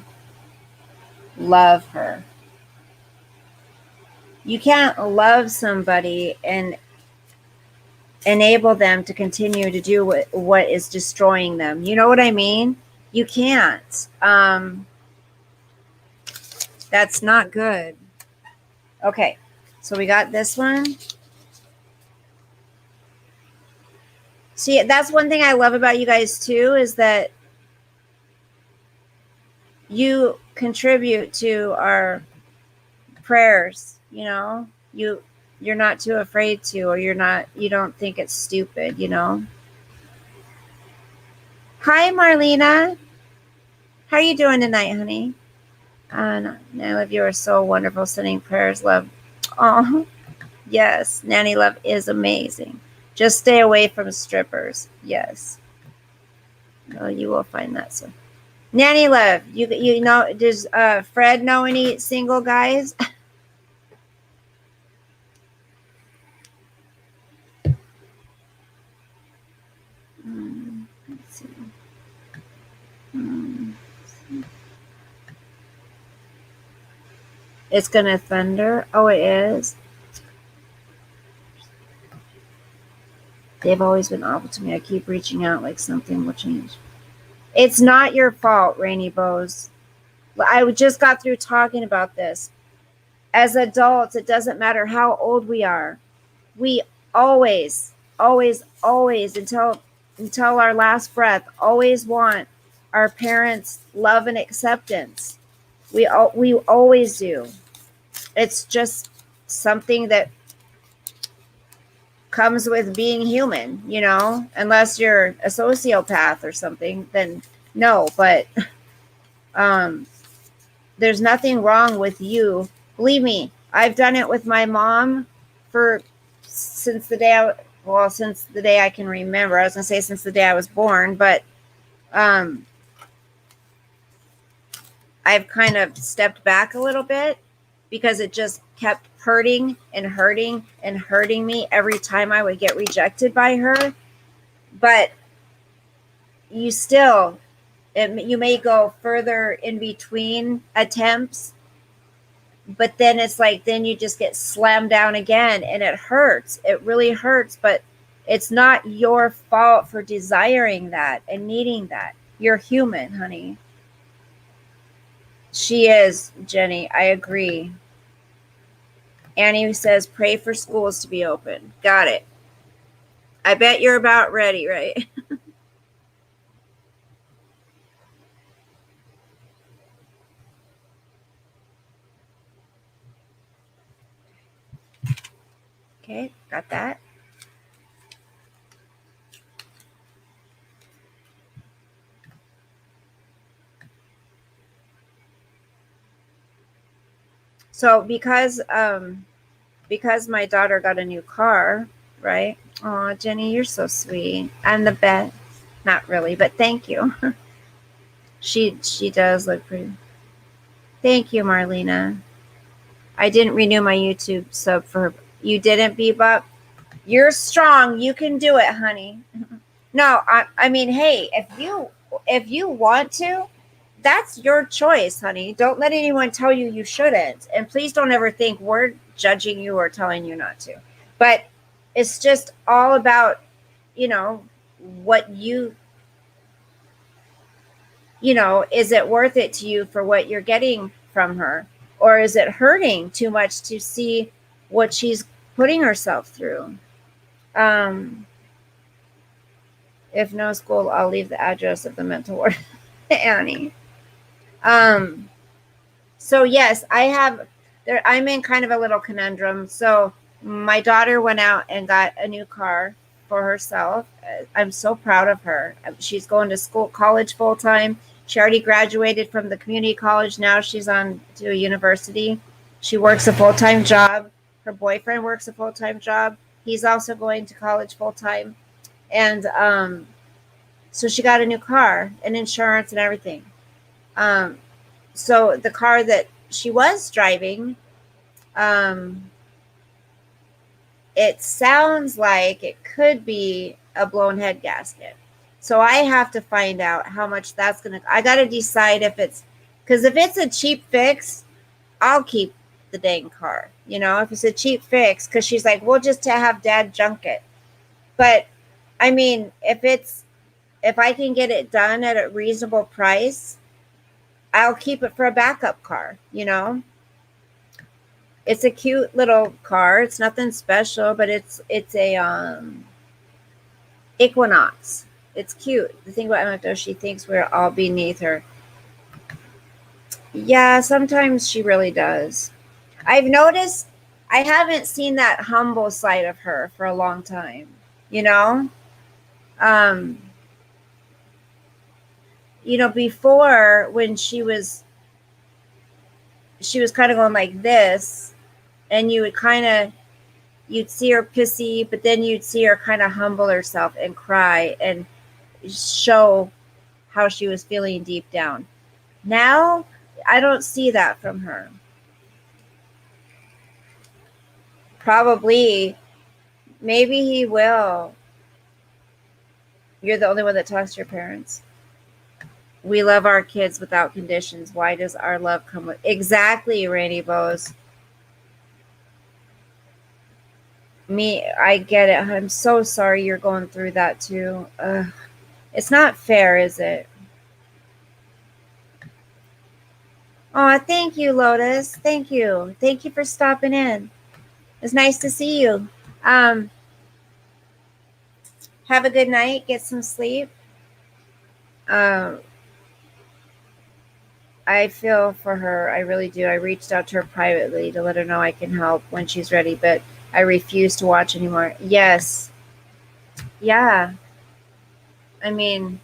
love her. You can't love somebody and enable them to continue to do what is destroying them. You know what I mean? You can't. That's not good. Okay, so we got this one. See, that's one thing I love about you guys too, is that you contribute to our prayers. You're not too afraid to, or you don't think it's stupid. Hi, Marlena. How are you doing tonight, honey? Nanny, you are so wonderful. Sending prayers, love. Oh, yes. Nanny Love is amazing. Just stay away from strippers. Yes. Oh, you will find that soon. Nanny Love, you know, does Fred know any single guys? Let's see. It's gonna thunder. Oh, it is. They've always been awful to me. I keep reaching out like something will change. It's not your fault, Rainy Bows. I just got through talking about this. As adults, it doesn't matter how old we are. We always, always, always, until our last breath, always want our parents' love and acceptance. We always do. It's just something that comes with being human, unless you're a sociopath or something, then no, but there's nothing wrong with you. Believe me, I've done it with my mom since the day I can remember. I was going to say since the day I was born, but I've kind of stepped back a little bit because it just kept hurting and hurting and hurting me every time I would get rejected by her. But you may go further in between attempts, but then it's like, then you just get slammed down again, and it hurts. It really hurts, but it's not your fault for desiring that and needing that. You're human, honey. She is, Jenny. I agree. Annie says, pray for schools to be open. Got it. I bet you're about ready, right? Okay, got that. So because my daughter got a new car, right? Oh, Jenny, you're so sweet. I'm the best. Not really, but thank you. She does look pretty. Thank you, Marlena. I didn't renew my YouTube sub for her. You didn't, Bebop? You're strong. You can do it, honey. No, I mean, hey, if you want to, that's your choice, honey. Don't let anyone tell you you shouldn't. And please don't ever think we're judging you or telling you not to. But it's just all about, what is it worth it to you for what you're getting from her? Or is it hurting too much to see what she's putting herself through? If no school, I'll leave the address of the mental ward. Annie. So yes, I'm in kind of a little conundrum. So my daughter went out and got a new car. for herself. I'm so proud of her. She's going to school, college full time. She already graduated from the community college. Now she's on to a university. She works a full time job. Her boyfriend works a full time job. He's also going to college full time. And so she got a new car and insurance and everything. So the car that she was driving, it sounds like it could be a blown head gasket. So I have to find out how much that's going to, I got to decide if it's, because if it's a cheap fix, I'll keep the dang car, if it's a cheap fix, because she's like, we'll just have dad junk it. But I mean, if I can get it done at a reasonable price, I'll keep it for a backup car, It's a cute little car. It's nothing special, but it's a Equinox. It's cute. The thing about Emma, she thinks we're all beneath her. Yeah, sometimes she really does. I've noticed I haven't seen that humble side of her for a long time, before, when she was kind of going like this, and you'd see her pissy, but then you'd see her kind of humble herself and cry and show how she was feeling deep down. Now, I don't see that from her. Probably, maybe he will. You're the only one that talks to your parents. We love our kids without conditions. Why does our love come with... Exactly, Rainy Bose. I get it. I'm so sorry you're going through that too. It's not fair, is it? Oh, thank you, Lotus. Thank you. Thank you for stopping in. It's nice to see you. Have a good night. Get some sleep. I feel for her. I really do. I reached out to her privately to let her know I can help when she's ready, but I refuse to watch anymore. Yes. Yeah. I mean,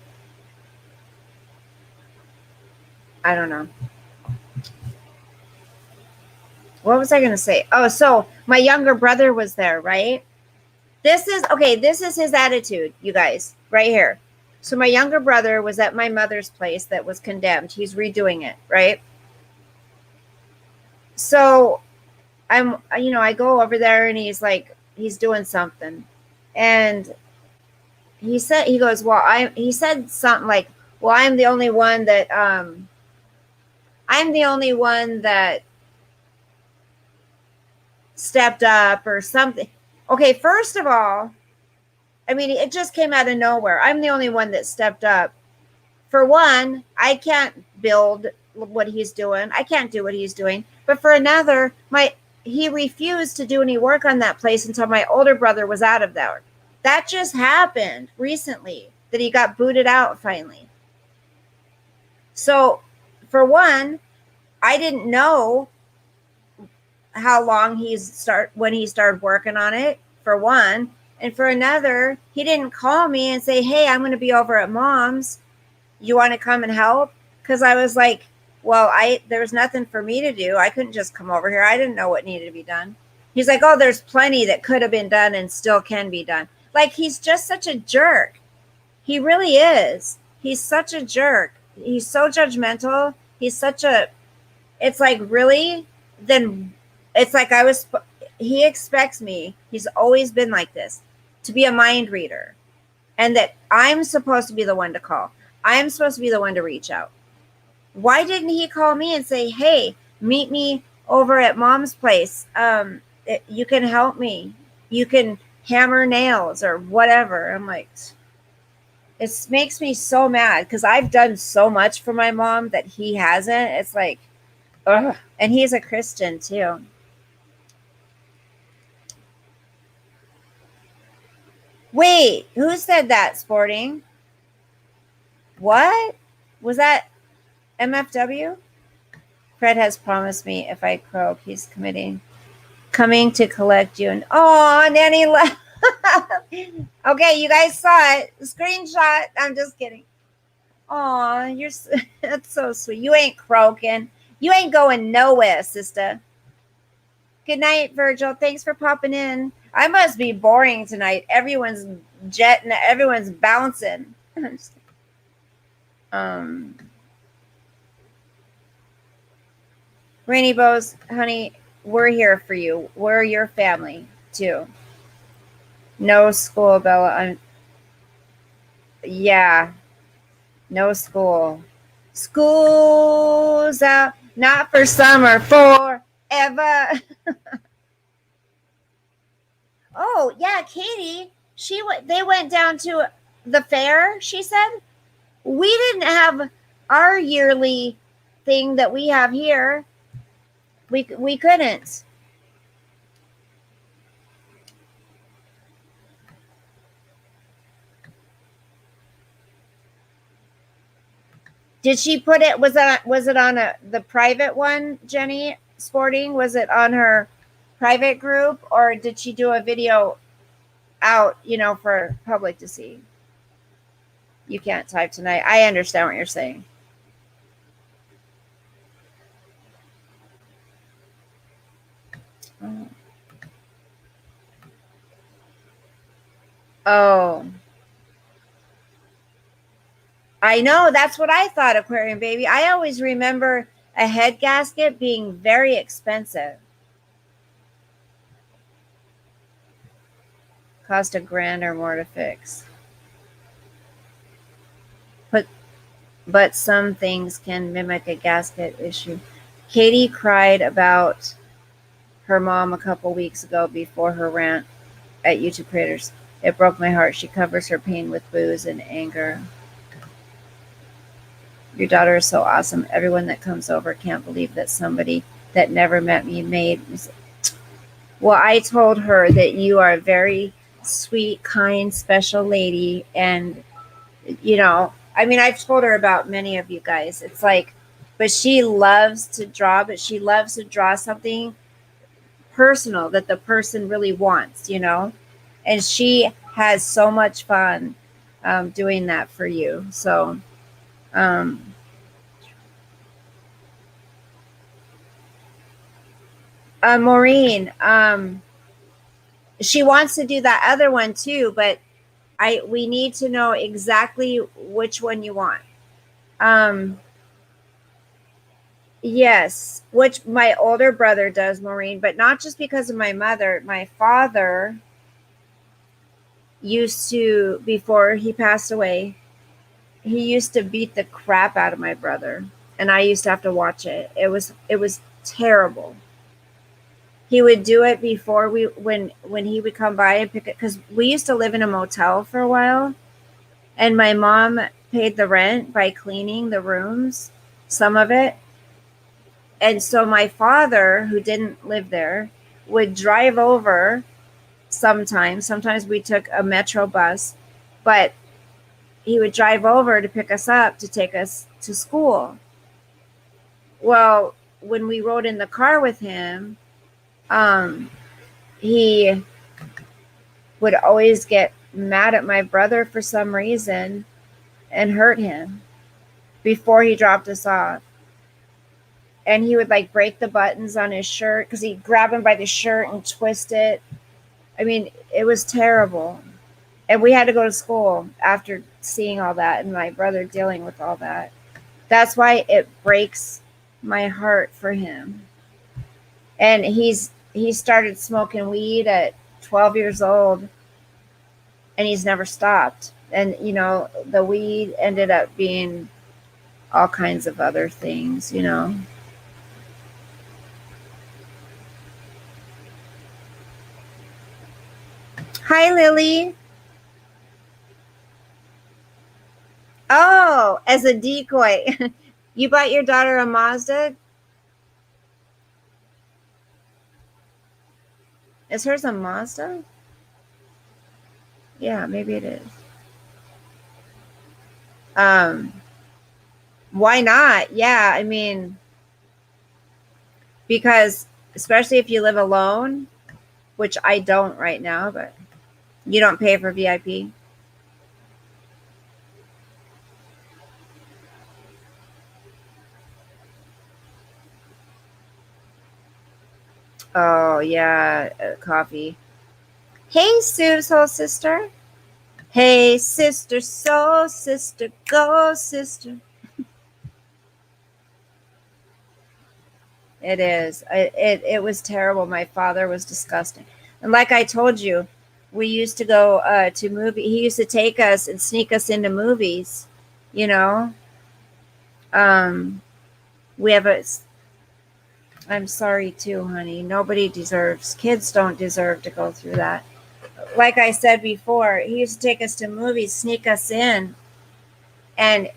I don't know. What was I going to say? Oh, so my younger brother was there, right? This is his attitude, you guys, right here. So my younger brother was at my mother's place that was condemned. He's redoing it, right? So I go over there and he's doing something. And he said something like, well, I'm the only one that stepped up or something. Okay, first of all, I mean, it just came out of nowhere. I'm the only one that stepped up. For one, I can't build what he's doing. I can't do what he's doing. But for another, he refused to do any work on that place until my older brother was out of there. That just happened recently, that he got booted out finally. So, for one, I didn't know how long when he started working on it, for one. And for another, he didn't call me and say, hey, I'm going to be over at Mom's. You want to come and help? Because I was like, well, there was nothing for me to do. I couldn't just come over here. I didn't know what needed to be done. He's like, oh, there's plenty that could have been done and still can be done. Like, he's just such a jerk. He really is. He's such a jerk. He's so judgmental. It's like, really? Then it's like he expects me. He's always been like this, to be a mind reader, and that I'm supposed to be the one to call. I'm supposed to be the one to reach out. Why didn't he call me and say, hey, meet me over at Mom's place? You can help me. You can hammer nails or whatever. I'm like, it makes me so mad because I've done so much for my mom that he hasn't. It's like, ugh. And he's a Christian too. Wait, who said that, Sporting? What? Was that MFW? Fred has promised me if I croak, he's coming to collect you. And oh, Nanny left. Okay, you guys saw it. Screenshot. I'm just kidding. Aw, that's so sweet. You ain't croaking. You ain't going nowhere, sister. Good night, Virgil. Thanks for popping in. I must be boring tonight. Everyone's jetting. Everyone's bouncing. um, Rainy Bows, honey, we're here for you. We're your family too. No school, Bella. Yeah, no school. School's out, not for summer, forever. Oh yeah, Katie. They went down to the fair. She said we didn't have our yearly thing that we have here. We couldn't. Did she put it? Was it on the private one, Jenny Sporting? Was it on her private group, or did she do a video out? For public to see. You can't type tonight. I understand what you're saying. Oh. I know. That's what I thought, Aquarium Baby. I always remember a head gasket being very expensive. Cost $1,000 or more to fix. But some things can mimic a gasket issue. Katie cried about her mom a couple weeks ago before her rant at YouTube creators. It broke my heart. She covers her pain with booze and anger. Your daughter is so awesome. Everyone that comes over can't believe that somebody that never met me made me. Well, I told her that you are a very sweet, kind, special lady. And, I've told her about many of you guys. It's like, but she loves to draw, but she loves to draw something personal that the person really wants, and she has so much fun doing that for you. So, Maureen, she wants to do that other one too, but we need to know exactly which one you want. Yes, which my older brother does, Maureen, but not just because of my mother. My father used to, before he passed away, he used to beat the crap out of my brother, and I used to have to watch it. It was terrible. He would do it before when he would come by and pick it, because we used to live in a motel for a while, and my mom paid the rent by cleaning the rooms, some of it. And so my father, who didn't live there, would drive over sometimes. Sometimes we took a metro bus, but he would drive over to pick us up to take us to school. Well, when we rode in the car with him, he would always get mad at my brother for some reason and hurt him before he dropped us off. And he would like break the buttons on his shirt because he'd grab him by the shirt and twist it. I mean, it was terrible. And we had to go to school after seeing all that and my brother dealing with all that. That's why it breaks my heart for him. And he started smoking weed at 12 years old, and he's never stopped. And the weed ended up being all kinds of other things. Hi, Lily. Oh, as a decoy. You bought your daughter a Mazda? Is hers a Mazda? Yeah, maybe it is. Why not? Yeah, I mean, because especially if you live alone, which I don't right now, but You don't pay for VIP? Oh, yeah, coffee. Hey, Sue, soul sister. Hey, sister, soul sister, go, sister. It is. It was terrible. My father was disgusting. And like I told you, we used to go to movie. He used to take us and sneak us into movies. You know, um, we have a. I'm sorry too, honey. Nobody deserves. Kids don't deserve to go through that. Like I said before, he used to take us to movies, sneak us in, and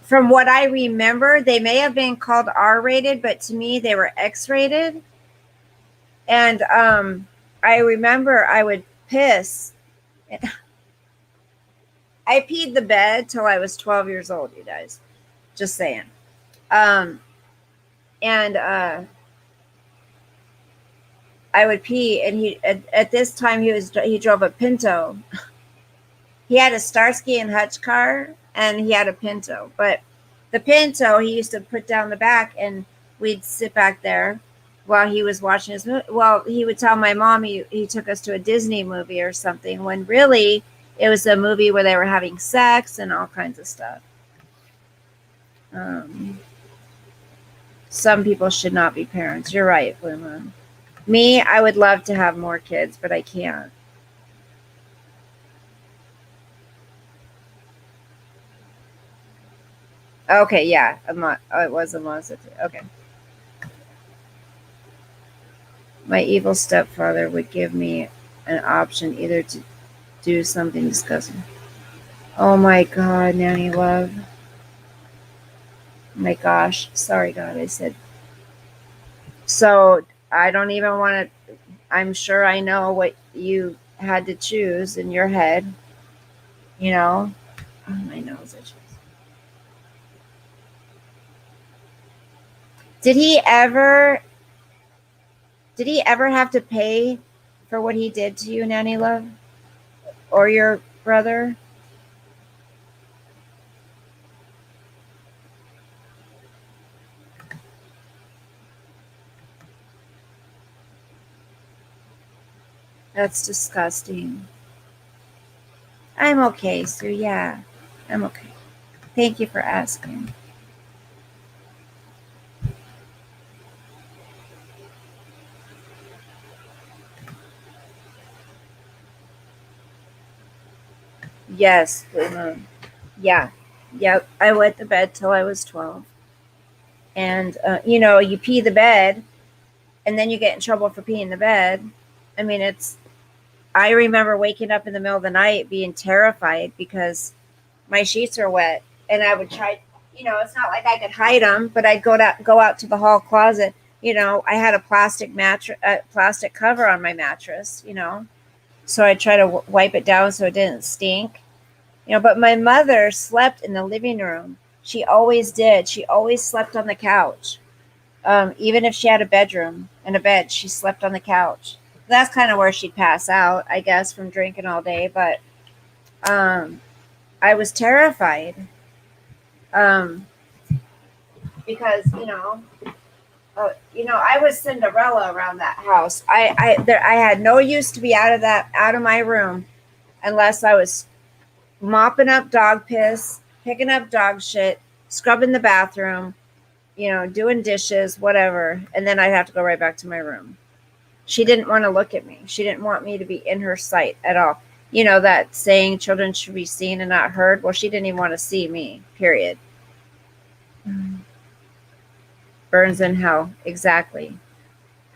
from what I remember, they may have been called R-rated, but to me, they were X-rated. And I remember I would piss. I peed the bed till I was 12 years old, you guys. Just saying. Um, and I would pee, and at this time he drove a Pinto. He had a Starsky and Hutch car, and he had a Pinto. But the Pinto, he used to put down the back, and we'd sit back there while he was watching his movie. Well, he would tell my mom he took us to a Disney movie or something, when really it was a movie where they were having sex and all kinds of stuff. Um, some people should not be parents. You're right, Blue Moon. Me, I would love to have more kids, but I can't. Okay, yeah, it was a monster. Okay. My evil stepfather would give me an option either to do something disgusting. Oh my God, Nanny Love. My gosh. Sorry, God, I said. So I don't even want to. I'm sure I know what you had to choose in your head. You know? Oh, my nose itches. Did he ever. Did he ever have to pay for what he did to you, Nanny Love? Or your brother? That's disgusting. I'm okay, Sue. Yeah, I'm okay. Thank you for asking. Yes, Blue Moon. Yeah. Yep. I wet the bed till I was 12. And, you pee the bed and then you get in trouble for peeing the bed. I mean, I remember waking up in the middle of the night being terrified because my sheets are wet. And I would try, it's not like I could hide them, but I'd go out to the hall closet. I had a plastic cover on my mattress. So I try to wipe it down so it didn't stink. But my mother slept in the living room. She always did. She always slept on the couch. Even if she had a bedroom and a bed, she slept on the couch. That's kind of where she'd pass out, I guess, from drinking all day. But um, I was terrified um, because I was Cinderella around that house. I had no use to be out of my room unless I was mopping up dog piss, picking up dog shit, scrubbing the bathroom, doing dishes, whatever. And then I'd have to go right back to my room. She didn't want to look at me. She didn't want me to be in her sight at all. That saying children should be seen and not heard. Well, she didn't even want to see me, period. Burns in hell. Exactly.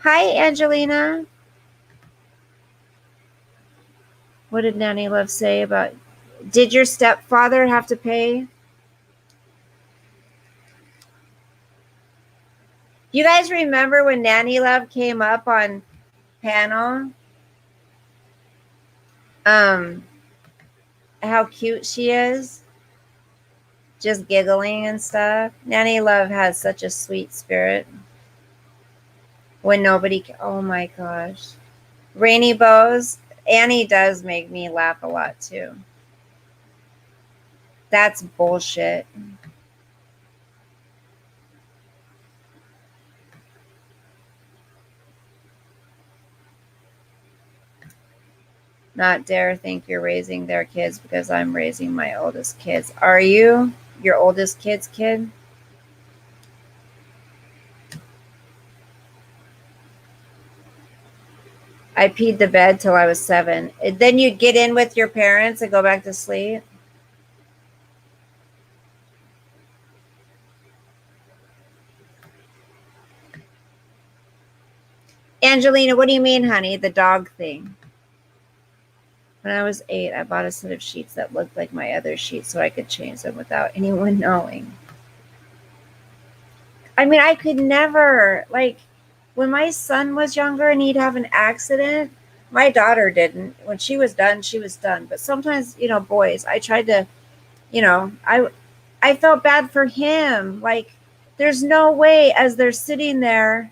Hi, Angelina. What did Nanny Love say about. Did your stepfather have to pay? You guys remember when Nanny Love came up on panel? Um, how cute she is, just giggling and stuff. Nanny Love has such a sweet spirit. When nobody, oh my gosh, Rainy Bows. Annie does make me laugh a lot too. That's bullshit. Not dare think you're raising their kids because I'm raising my oldest kids. Are you your oldest kid's kid? I peed the bed till I was 7. Then you'd get in with your parents and go back to sleep? Angelina, what do you mean, honey? The dog thing. When I was 8, I bought a set of sheets that looked like my other sheets so I could change them without anyone knowing. I mean, I could never, like, when my son was younger and he'd have an accident, my daughter didn't. When she was done, she was done. But sometimes, boys, I tried to, I felt bad for him. Like, there's no way as they're sitting there,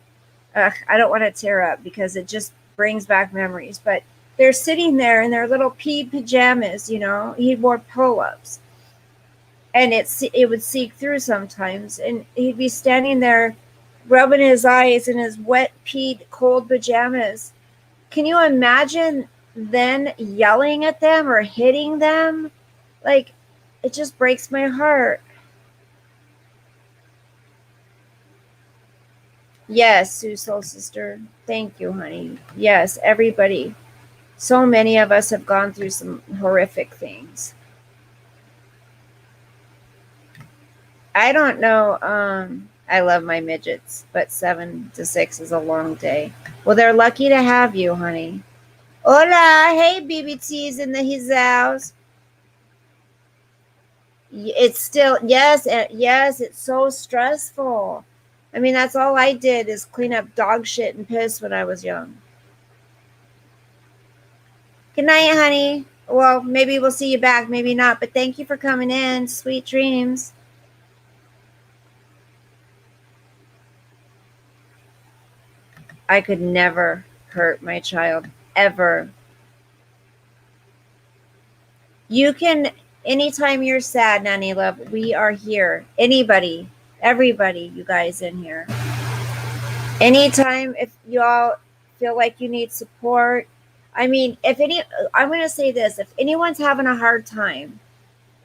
I don't want to tear up because it just brings back memories, but they're sitting there in their little pea pajamas, he wore pull-ups. And it would seep through sometimes, and he'd be standing there rubbing his eyes in his wet peed cold pajamas. Can you imagine then yelling at them or hitting them? Like, it just breaks my heart. Yes, Sue Soul Sister. Thank you, honey. Yes, everybody. So many of us have gone through some horrific things. I don't know. I love my midgets, but 7 to 6 is a long day. Well, they're lucky to have you, honey. Hola, hey, BBT's in his house. It's still, yes, it's so stressful. I mean, that's all I did is clean up dog shit and piss when I was young. Good night, honey. Well, maybe we'll see you back, maybe not, but thank you for coming in. Sweet dreams. I could never hurt my child, ever. You can, anytime you're sad, Nanny Love, we are here. Anybody, everybody, you guys in here. Anytime if y'all feel like you need support. I mean, I'm going to say this, if anyone's having a hard time,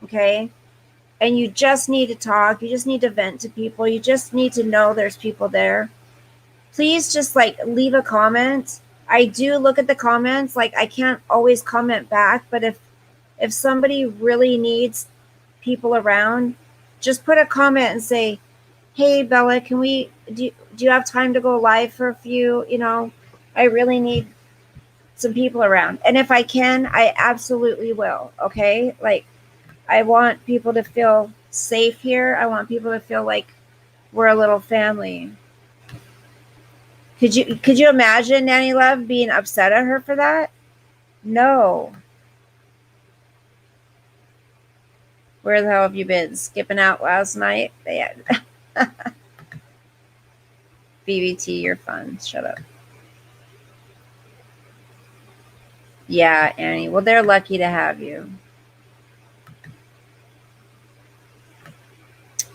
okay, and you just need to talk, you just need to vent to people, you just need to know there's people there, please just leave a comment. I do look at the comments. I can't always comment back, but if somebody really needs people around, just put a comment and say, hey, Bella, can we do you have time to go live for a few? I really need some people around. And if I can, I absolutely will. Okay. I want people to feel safe here. I want people to feel like we're a little family. Could you imagine Nanny Love being upset at her for that? No. Where the hell have you been? Skipping out last night? Yeah. BBT, you're fun. Shut up. Yeah, Annie. Well, they're lucky to have you.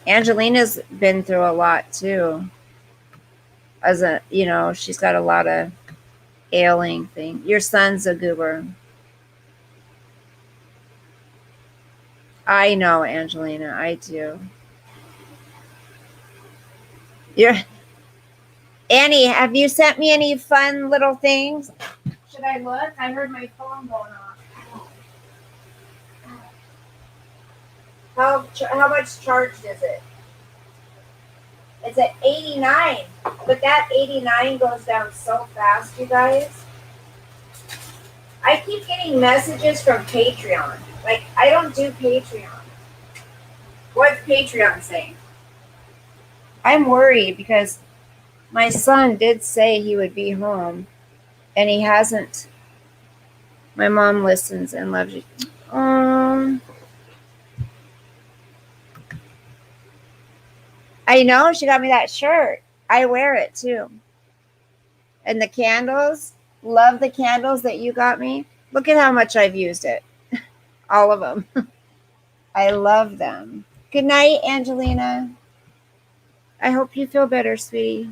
Angelina's been through a lot too. She's got a lot of ailing thing. Your son's a goober. I know, Angelina. I do. Annie, have you sent me any fun little things? Should I look? I heard my phone going off. How much charged is it? It's at 89, but that 89 goes down so fast, you guys. I keep getting messages from Patreon. I don't do Patreon. What's Patreon saying? I'm worried because my son did say he would be home, and he hasn't. My mom listens and loves you. I know, she got me that shirt. I wear it too. And the candles, love the candles that you got me. Look at how much I've used it. All of them. I love them. Good night, Angelina. I hope you feel better, sweetie.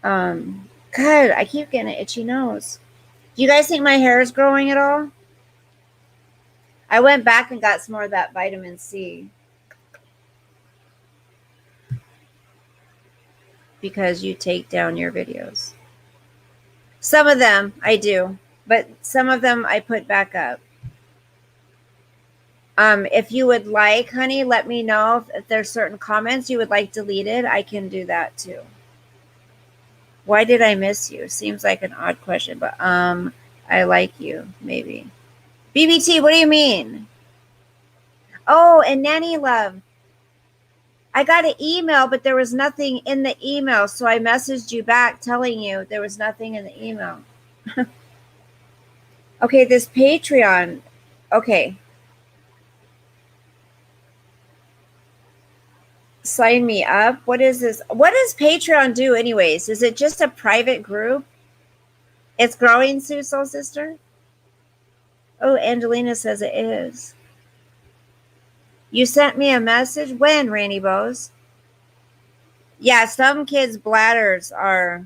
God, I keep getting an itchy nose. Do you guys think my hair is growing at all? I went back and got some more of that vitamin C. Because you take down your videos. Some of them I do, but some of them I put back up. If you would like, honey, let me know if there's certain comments you would like deleted. I can do that too. Why did I miss you? Seems like an odd question, but I like you, maybe. BBT, what do you mean? Oh, and Nanny Love. I got an email, but there was nothing in the email, so I messaged you back telling you there was nothing in the email. Okay, this Patreon. Okay. Sign me up. What is this? What does Patreon do anyways? Is it just a private group? It's growing, Sue Soul Sister? Oh, Angelina says it is. You sent me a message? When, Rainy Bows? Yeah, some kids' bladders are...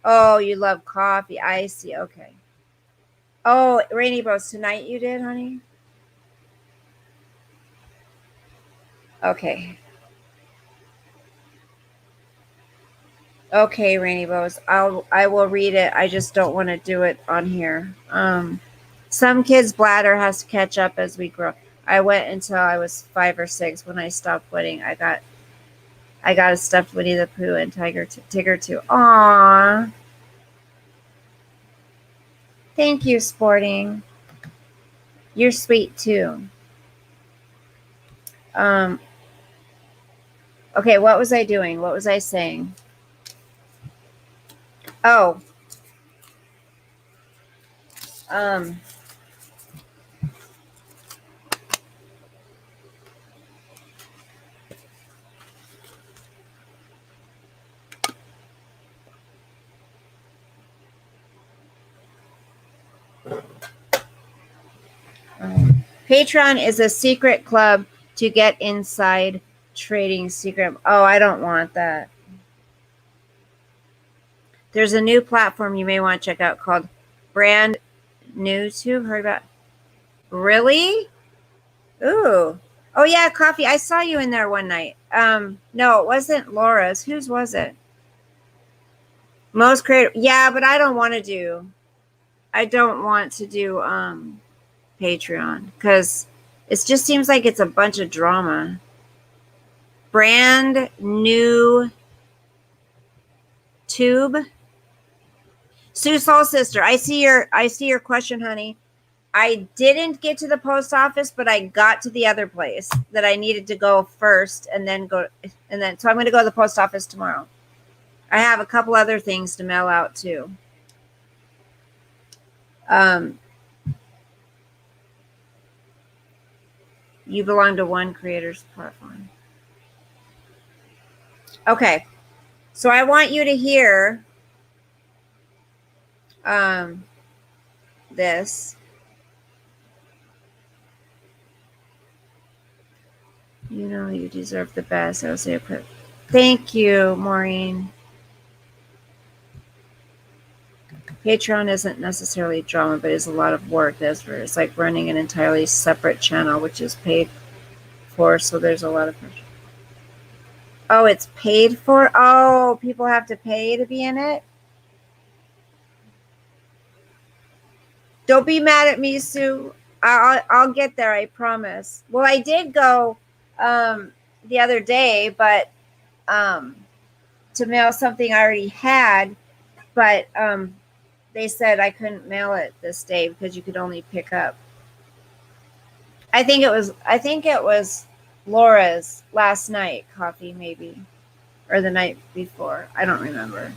Oh, you love coffee. I see. Okay. Oh, Rainy Bows, tonight you did, honey? Okay. Okay, Rainy Bows. I will read it. I just don't want to do it on here. Some kids' bladder has to catch up as we grow. I went until I was 5 or 6. When I stopped wedding, I got a stuffed Winnie the Pooh and Tigger too. Aww. Thank you, Sporting. You're sweet too. Okay, what was I doing? What was I saying? Oh. Patreon is a secret club to get inside trading secret. Oh, I don't want that. There's a new platform you may want to check out called Brand New Tube. Heard about? Really? Ooh. Oh yeah, coffee. I saw you in there one night. No, it wasn't Laura's. Whose was it? Most creative. Yeah, but I don't want to do Patreon because it just seems like it's a bunch of drama. Brand New Tube. Sue Soul Sister, I see your question, honey. I didn't get to the post office, but I got to the other place that I needed to go first so I'm going to go to the post office tomorrow. I have a couple other things to mail out too. You belong to one creator's platform. Okay. So I want you to hear this. You know you deserve the best. I would say, thank you, Maureen. Patreon isn't necessarily drama, but is a lot of work. It's like running an entirely separate channel, which is paid for. So there's a lot of pressure. Oh, it's paid for? Oh, people have to pay to be in it? Don't be mad at me, Sue. I'll get there, I promise. Well, I did go the other day, but to mail something I already had, but they said I couldn't mail it this day because you could only pick up. I think it was Laura's last night coffee, maybe, or the night before. I don't remember.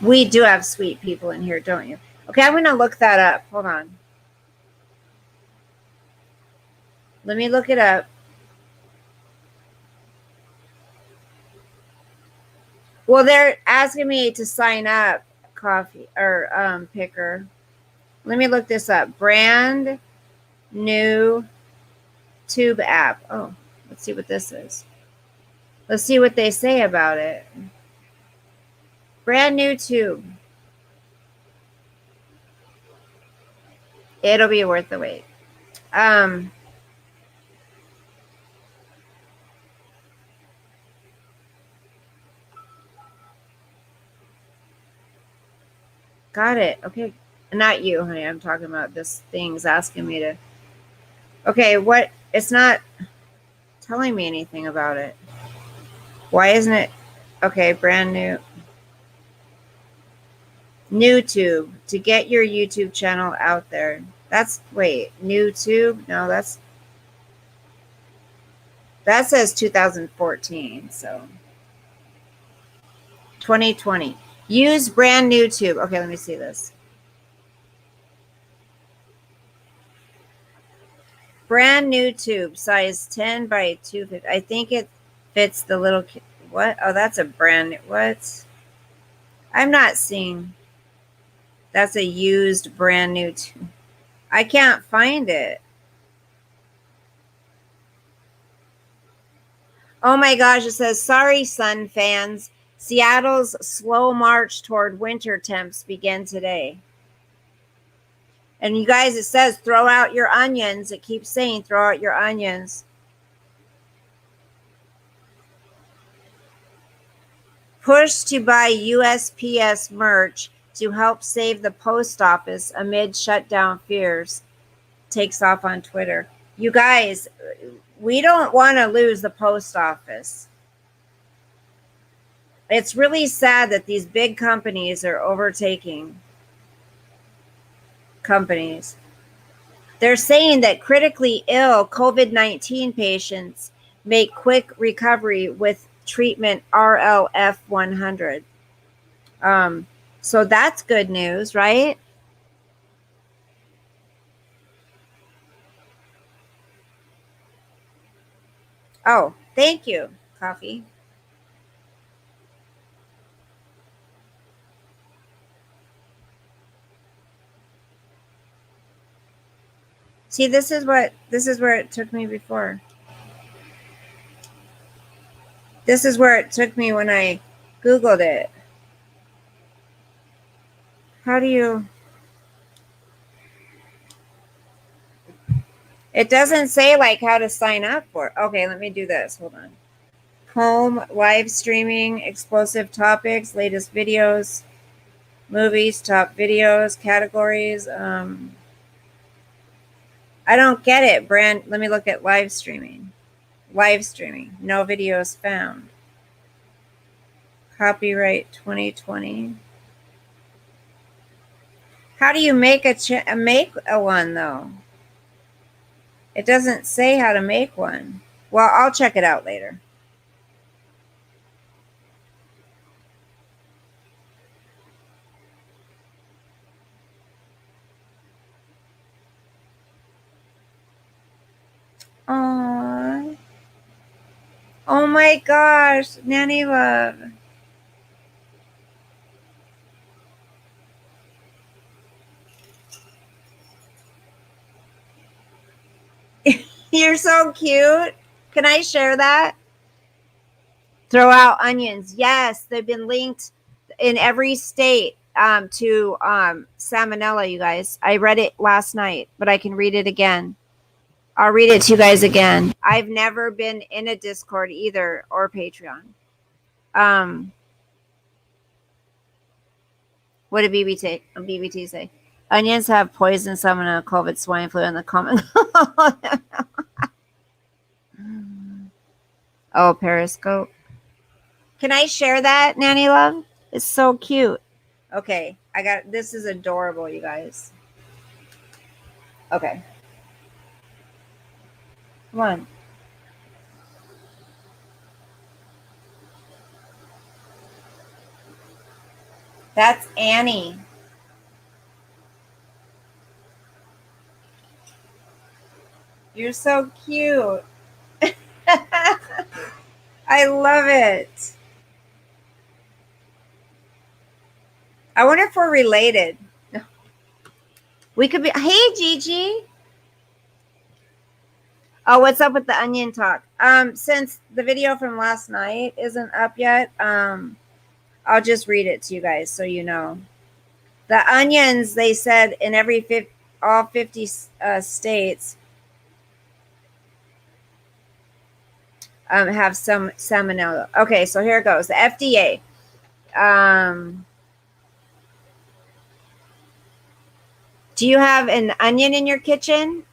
We do have sweet people in here, don't you? Okay, I'm going to look that up. Hold on. Let me look it up. Well, they're asking me to sign up, coffee or picker. Let me look this up. Brand new tube app. Oh, let's see what this is. Let's see what they say about it. Brand new tube. It'll be worth the wait. Got it. Okay. Not you, honey. I'm talking about this thing's asking me to. Okay, what? It's not telling me anything about it. Why isn't it? Okay, brand new. YouTube to get your YouTube channel out there. That's wait, YouTube? No, that says 2014, so 2020. Use brand new tube. Okay, let me see this. Brand new tube, size 10 by 250. I think it fits the little what? Oh, that's a brand new what? I'm not seeing. That's a used brand new tube. I can't find it. Oh my gosh, it says, sorry, Sun fans. Seattle's slow march toward winter temps begin today. And you guys, it says, throw out your onions. It keeps saying, throw out your onions. Push to buy USPS merch to help save the post office amid shutdown fears. Takes off on Twitter. You guys, we don't want to lose the post office. It's really sad that these big companies are overtaking companies. They're saying that critically ill COVID-19 patients make quick recovery with treatment RLF 100. So that's good news, right? Oh, thank you, coffee. See, this is where it took me before. This is where it took me when I Googled it. How do you? It doesn't say like how to sign up for it. Okay, let me do this. Hold on. Home, live streaming, explosive topics, latest videos, movies, top videos, categories. I don't get it. Brand. Let me look at live streaming. Live streaming. No videos found. Copyright 2020. How do you make make a one though? It doesn't say how to make one. Well, I'll check it out later. Aww. Oh my gosh, Nanny Love. You're so cute. Can I share that? Throw out onions. Yes, they've been linked in every state to salmonella, you guys. I read it last night, but I can read it again. I'll read it to you guys again. I've never been in a Discord either or Patreon. What did BBT say? Onions have poison salmonella, COVID, swine flu, and the common. Oh, Periscope. Can I share that, Nanny Love? It's so cute. Okay, I got this. Is adorable, you guys. Okay, come on. That's Annie. You're so cute. I love it. I wonder if we're related. We could be. Hey, Gigi. Oh, what's up with the onion talk? Since the video from last night isn't up yet, I'll just read it to you guys so you know. The onions, they said in all 50 states have some salmonella. Okay, so here it goes. The FDA. Do you have an onion in your kitchen?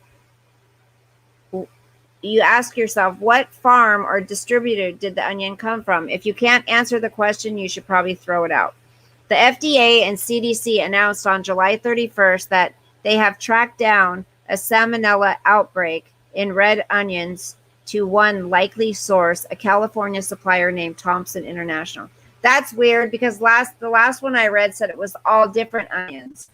You ask yourself, what farm or distributor did the onion come from? If you can't answer the question, you should probably throw it out. The FDA and CDC announced on July 31st that they have tracked down a salmonella outbreak in red onions to one likely source, a California supplier named Thompson International. That's weird because the last one I read said it was all different onions.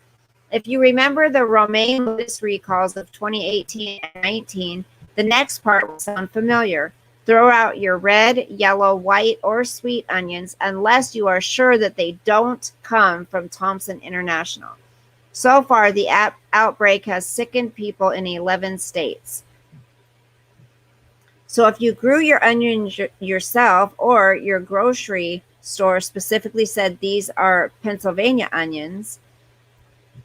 If you remember the romaine lettuce recalls of 2018 and 19, the next part will sound familiar. Throw out your red, yellow, white, or sweet onions unless you are sure that they don't come from Thompson International. So far, the outbreak has sickened people in 11 states. So if you grew your onions yourself or your grocery store specifically said these are Pennsylvania onions,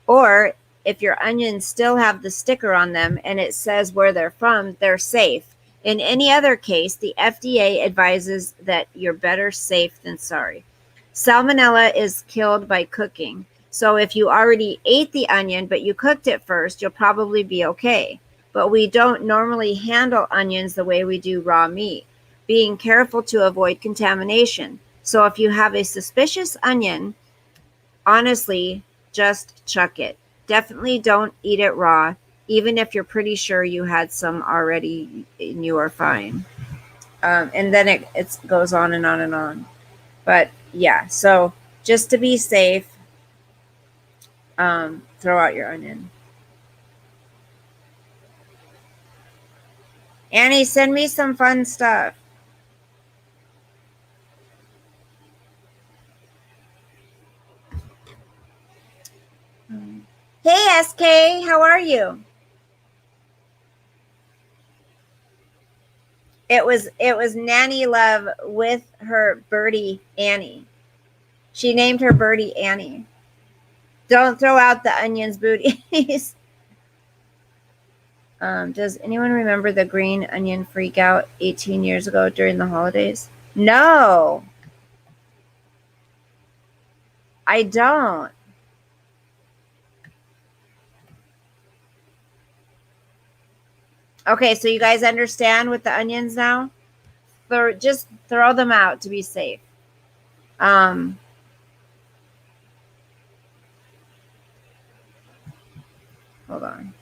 or if your onions still have the sticker on them and it says where they're from, they're safe. In any other case, the FDA advises that you're better safe than sorry. Salmonella is killed by cooking. So if you already ate the onion but you cooked it first, you'll probably be okay. But we don't normally handle onions the way we do raw meat, being careful to avoid contamination. So if you have a suspicious onion, honestly, just chuck it. Definitely don't eat it raw, even if you're pretty sure you had some already and you are fine. And then it goes on and on and on. But yeah, so just to be safe, throw out your onion. Annie, send me some fun stuff. Hey, SK, how are you? It was Nanny Love with her birdie Annie. She named her birdie Annie. Don't throw out the onions, booties. Does anyone remember the green onion freak out 18 years ago during the holidays? No, I don't. Okay, so you guys understand with the onions now? Just throw them out to be safe. Um, Hold on.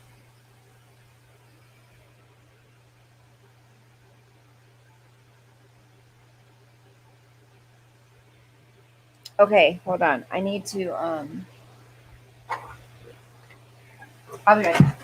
Okay, hold on. I need to I'll be right back.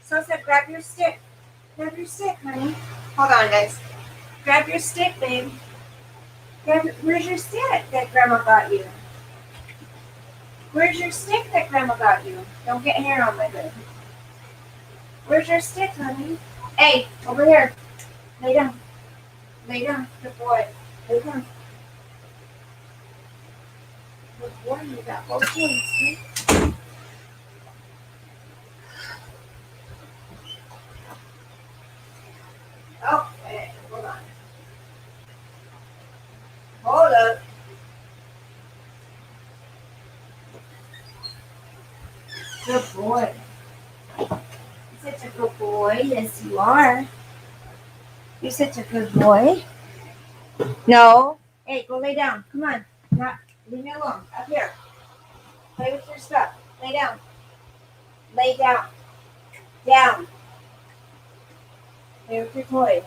Sosa, grab your stick. Grab your stick, honey. Hold on, guys. Grab your stick, babe. Where's your stick that Grandma got you? Where's your stick that Grandma got you? Don't get hair on my bed. Where's your stick, honey? Hey, over here. Lay down. Lay down. Good boy. Lay down. Good boy. You got both hands. Okay, hold on. Hold up. Good boy. You're such a good boy. Yes, you are. You're such a good boy. No. Hey, go lay down. Come on. Not, leave me alone. Up here. Play with your stuff. Lay down. Lay down. Down. Play with your toys.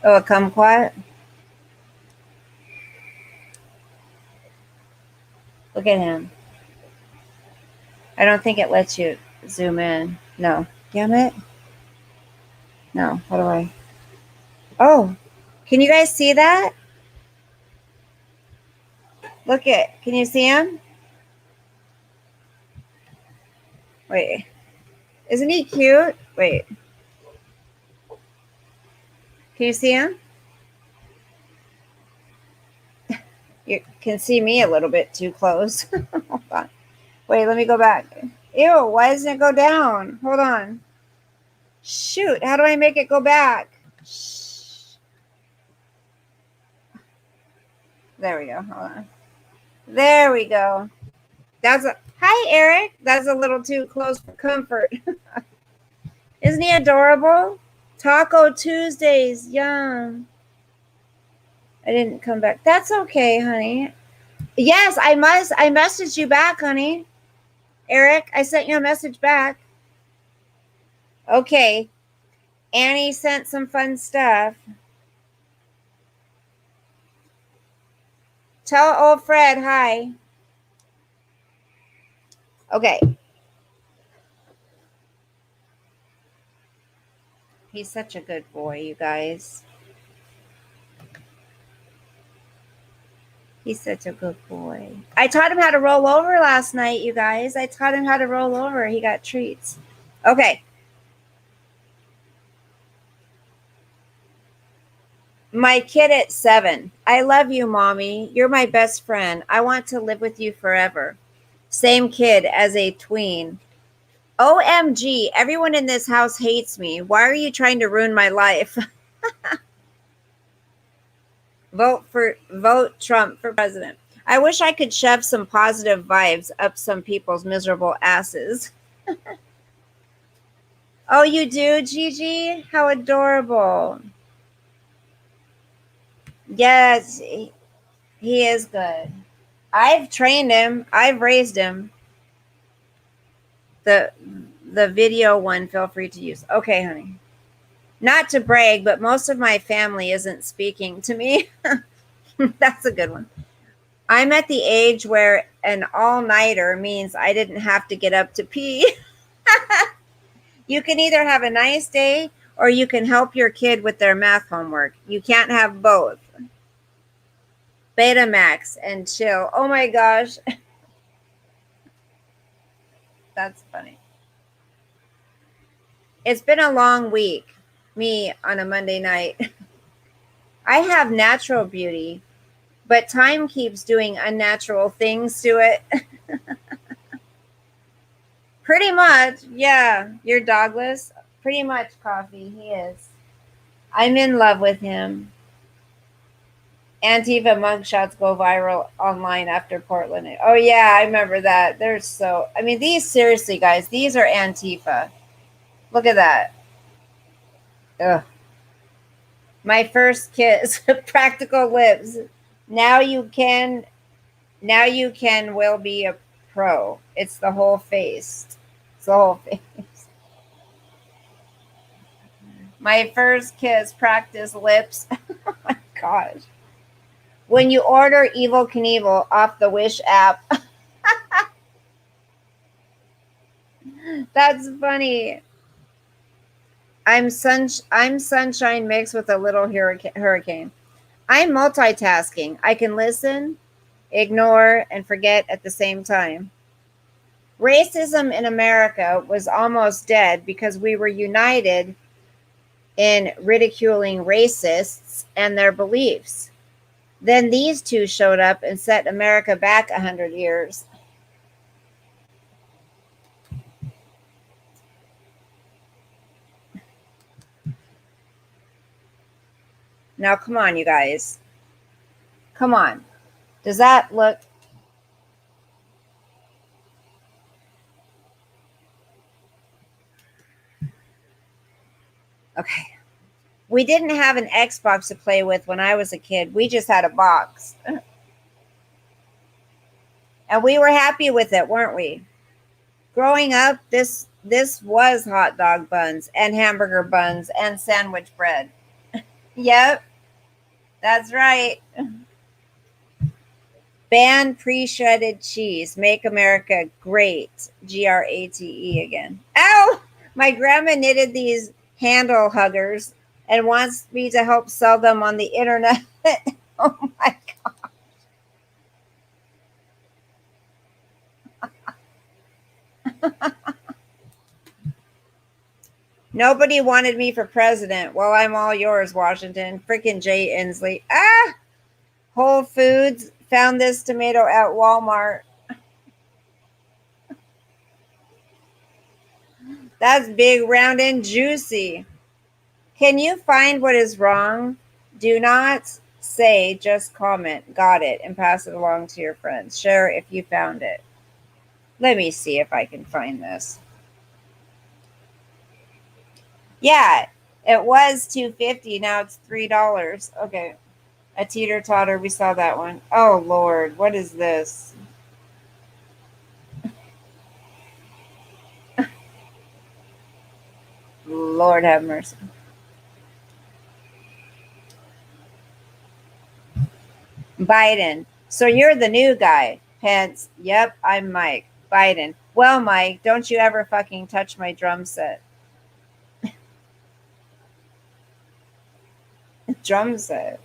Oh, a kumquat? Look at him. I don't think it lets you zoom in. No. Damn it. No. How do I? Oh. Can you guys see that? Look at. Can you see him? Wait. Isn't he cute? Wait. Can you see him? You can see me a little bit too close. Hold on. Wait, let me go back. Ew, why doesn't it go down? Hold on. Shoot, how do I make it go back? Shh. There we go. Hold on. There we go. That's a hi, Eric. That's a little too close for comfort. Isn't he adorable? Taco Tuesdays, yum. I didn't come back. That's okay, honey. Yes, I messaged you back, honey. Eric, I sent you a message back. Okay. Annie sent some fun stuff. Tell old Fred hi. Okay. He's such a good boy, you guys. He's such a good boy. I taught him how to roll over last night, you guys. I taught him how to roll over. He got treats. Okay. My kid at 7. I love you, Mommy. You're my best friend. I want to live with you forever. Same kid as a tween. OMG, everyone in this house hates me. Why are you trying to ruin my life? Vote Trump for president. I wish I could shove some positive vibes up some people's miserable asses. Oh, you do, Gigi? How adorable. Yes, he is good. I've trained him. I've raised him. The video one, feel free to use. Okay, honey. Not to brag, but most of my family isn't speaking to me. That's a good one. I'm at the age where an all-nighter means I didn't have to get up to pee. You can either have a nice day or you can help your kid with their math homework. You can't have both. Betamax and chill. Oh my gosh. That's funny. It's been a long week. Me on a Monday night. I have natural beauty, but time keeps doing unnatural things to it. Pretty much, yeah. You're dogless? Pretty much, Coffee. He is. I'm in love with him. Antifa mugshots go viral online after Portland. Oh, yeah, I remember that. They're so... I mean, these, seriously, guys, these are Antifa. Look at that. Ugh. My first kiss. Practical lips. Now you can will be a pro. It's the whole face. It's the whole face. My first kiss, practice lips. Oh my gosh. When you order Evil Knievel off the Wish app. That's funny. I'm sunshine mixed with a little hurricane. I'm multitasking. I can listen, ignore, and forget at the same time. Racism in America was almost dead because we were united in ridiculing racists and their beliefs. Then these two showed up and set America back 100 years. Now, come on, you guys. Come on. Does that look okay? We didn't have an Xbox to play with when I was a kid. We just had a box. And we were happy with it, weren't we? Growing up, this was hot dog buns and hamburger buns and sandwich bread. Yep, that's right. Ban pre-shredded cheese. Make America great. GRATE again. Ow! My grandma knitted these handle huggers and wants me to help sell them on the internet. Oh my god. Nobody wanted me for president. Well, I'm all yours, Washington. Freaking Jay Inslee. Ah! Whole Foods found this tomato at Walmart. That's big, round, and juicy. Can you find what is wrong? Do not say, just comment, got it, and pass it along to your friends. Share if you found it. Let me see if I can find this. Yeah, it was $2.50. Now it's $3. Okay. A teeter totter. We saw that one. Oh, Lord. What is this? Lord have mercy. Biden. So you're the new guy. Pence. Yep, I'm Mike. Biden. Well, Mike, don't you ever fucking touch my drum set. Drum set.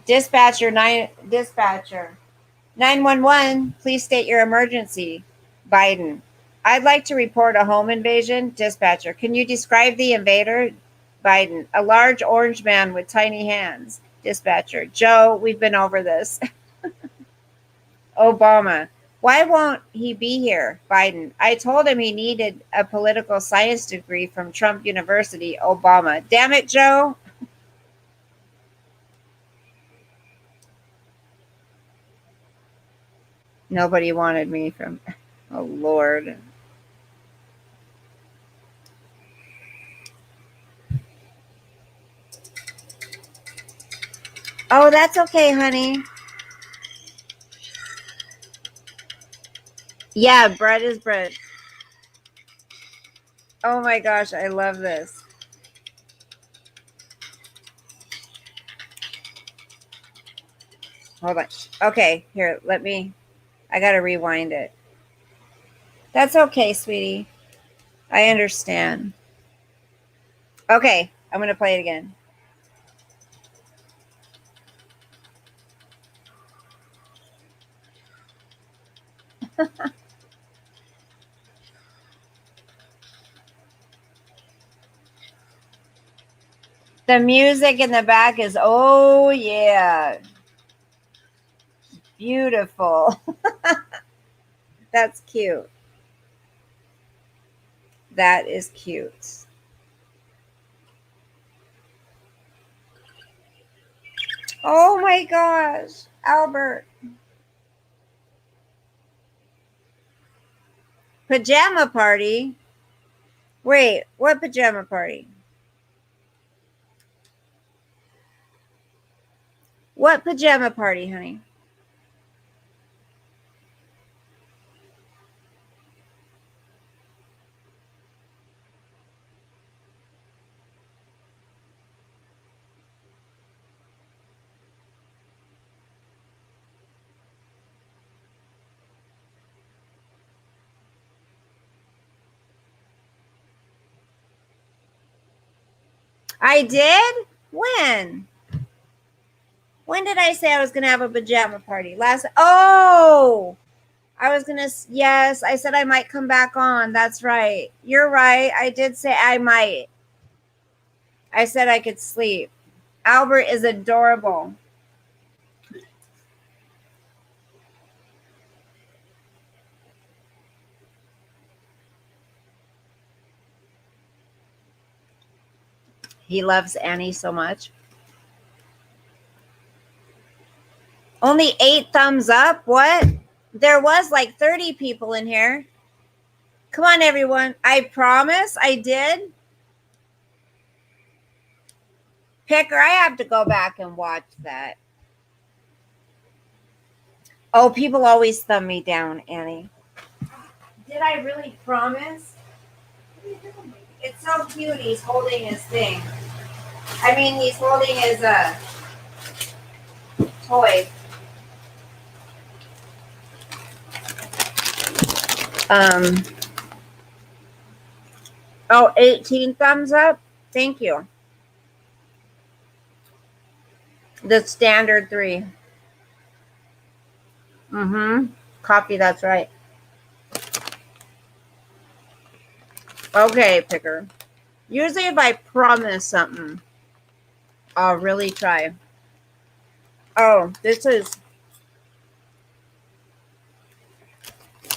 Dispatcher 911, please state your emergency. Biden. I'd like to report a home invasion. Dispatcher. Can you describe the invader? Biden. A large orange man with tiny hands. Dispatcher. Joe, we've been over this. Obama. Why won't he be here? Biden. I told him he needed a political science degree from Trump University. Obama. Damn it, Joe. Nobody wanted me from. Oh, Lord. Oh, that's okay, honey. Yeah, bread is bread. Oh my gosh, I love this. Hold on. Okay, here, I gotta rewind it. That's okay, sweetie. I understand. Okay, I'm gonna play it again. The music in the back is, oh yeah, beautiful. That's cute. That is cute. Oh my gosh, Albert. Pajama party? Wait, what pajama party? What pajama party, honey? I did? When? When did I say I was going to have a pajama party? Oh, I was going to, yes, I said I might come back on. That's right. You're right. I did say I might. I said I could sleep. Albert is adorable. He loves Annie so much. Only 8 thumbs up? What? There was like 30 people in here. Come on, everyone. I promise I did. Picker, I have to go back and watch that. Oh, people always thumb me down, Annie. Did I really promise? It's so cute. He's holding his thing. I mean, he's holding his toy. Oh, 18 thumbs up. Thank you. The standard 3. Coffee, that's right. Okay, Picker. Usually if I promise something, I'll really try. Oh, this is...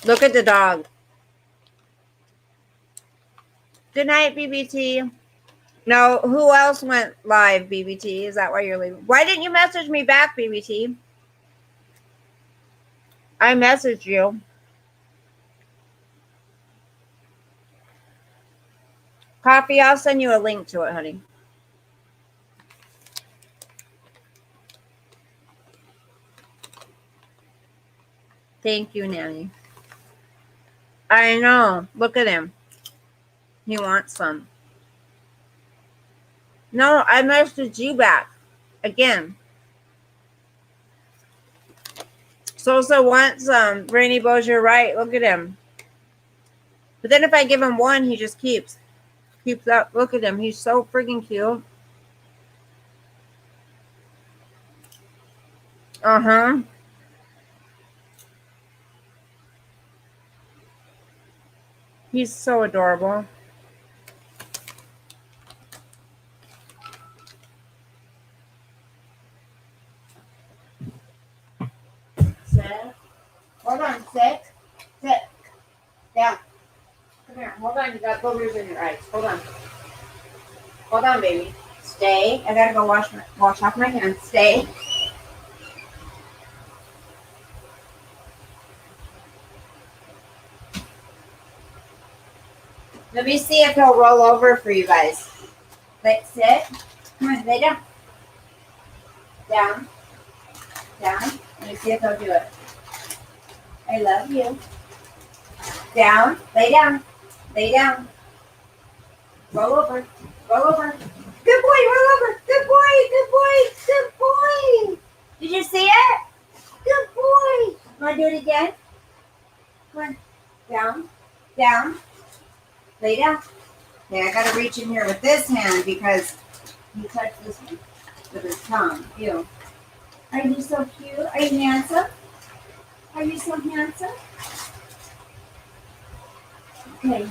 Look at the dog. Good night, BBT. No, who else went live, BBT? Is that why you're leaving? Why didn't you message me back, BBT? I messaged you. Coffee, I'll send you a link to it, honey. Thank you, Nanny. I know. Look at him. He wants some. No, I messaged you back. Again. Sosa wants some. Rainy Bows, you're right. Look at him. But then if I give him one, he just keeps up. Look at him. He's so freaking cute. Uh-huh. He's so adorable. Sit. Hold on. Sit. Sit. Down. Come here. Hold on. You got boogers in your eyes. Hold on. Hold on, baby. Stay. I gotta go wash off my hands. Stay. Let me see if he'll roll over for you guys. Sit. Come on, lay down. Down. Down. Let me see if he'll do it. I love you. Down. Lay down. Lay down. Roll over. Roll over. Good boy. Roll over. Good boy. Good boy. Good boy. Did you see it? Good boy. Want to do it again? Come on. Down. Down. Lay down. Okay, I gotta reach in here with this hand because he touched this one with his tongue. Ew. Are you so cute? Are you handsome? Are you so handsome? Okay.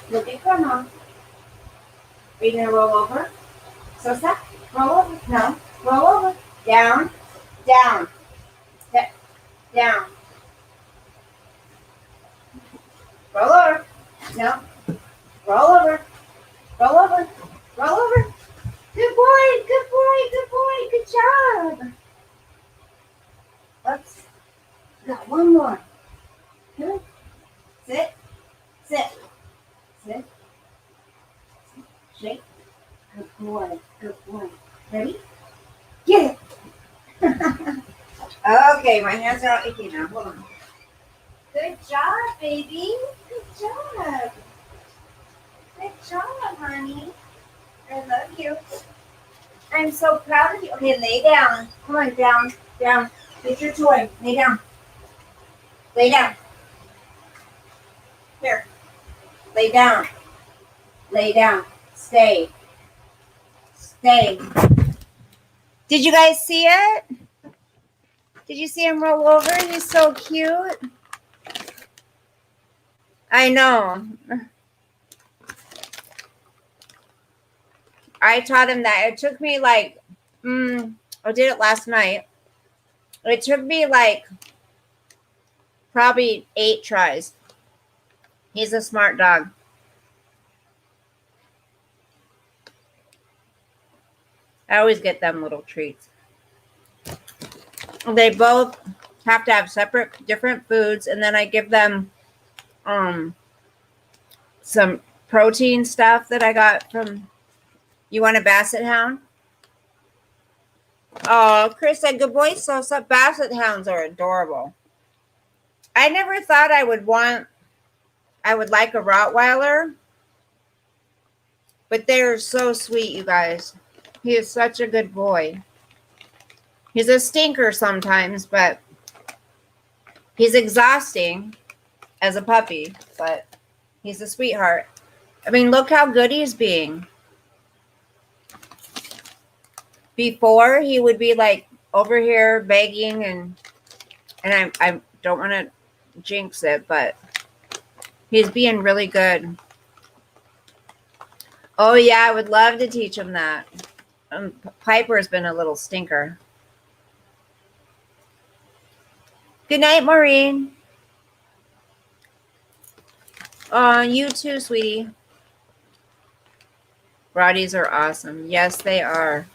Look at Grandma. Are you gonna roll over? Sosa? Roll over. No. Roll over. Down. Down. Down. Roll over. No. Roll over. Roll over. Roll over. Good boy. Good boy. Good boy. Good job. Oops. Got one more. Come on. Sit. Sit. Sit. Shake. Good boy. Good boy. Ready? Get it. Okay, my hands are all icky now. Hold on. Good job, baby. Good job. Good job, honey. I love you. I'm so proud of you. Okay, lay down. Come on, down. Down. Get your toy. Lay down. Lay down. Here. Lay down. Lay down. Stay. Stay. Did you guys see it? Did you see him roll over? He's so cute. I know. I taught him that. It took me like, I did it last night. It took me like probably 8 tries. He's a smart dog. I always get them little treats. They both have to have separate, different foods, and then I give them some protein stuff that I got from. You want a Basset Hound? Oh, Chris said, good boy, Sosa. Basset Hounds are adorable. I never thought I would like a Rottweiler, but they are so sweet, you guys. He is such a good boy. He's a stinker sometimes, but he's exhausting as a puppy, but he's a sweetheart. I mean, look how good he's being. Before, he would be like over here begging, and I don't want to jinx it, but he's being really good. Oh yeah, I would love to teach him that. Piper's been a little stinker. Good night, Maureen. You too, sweetie. Rotties are awesome. Yes, they are.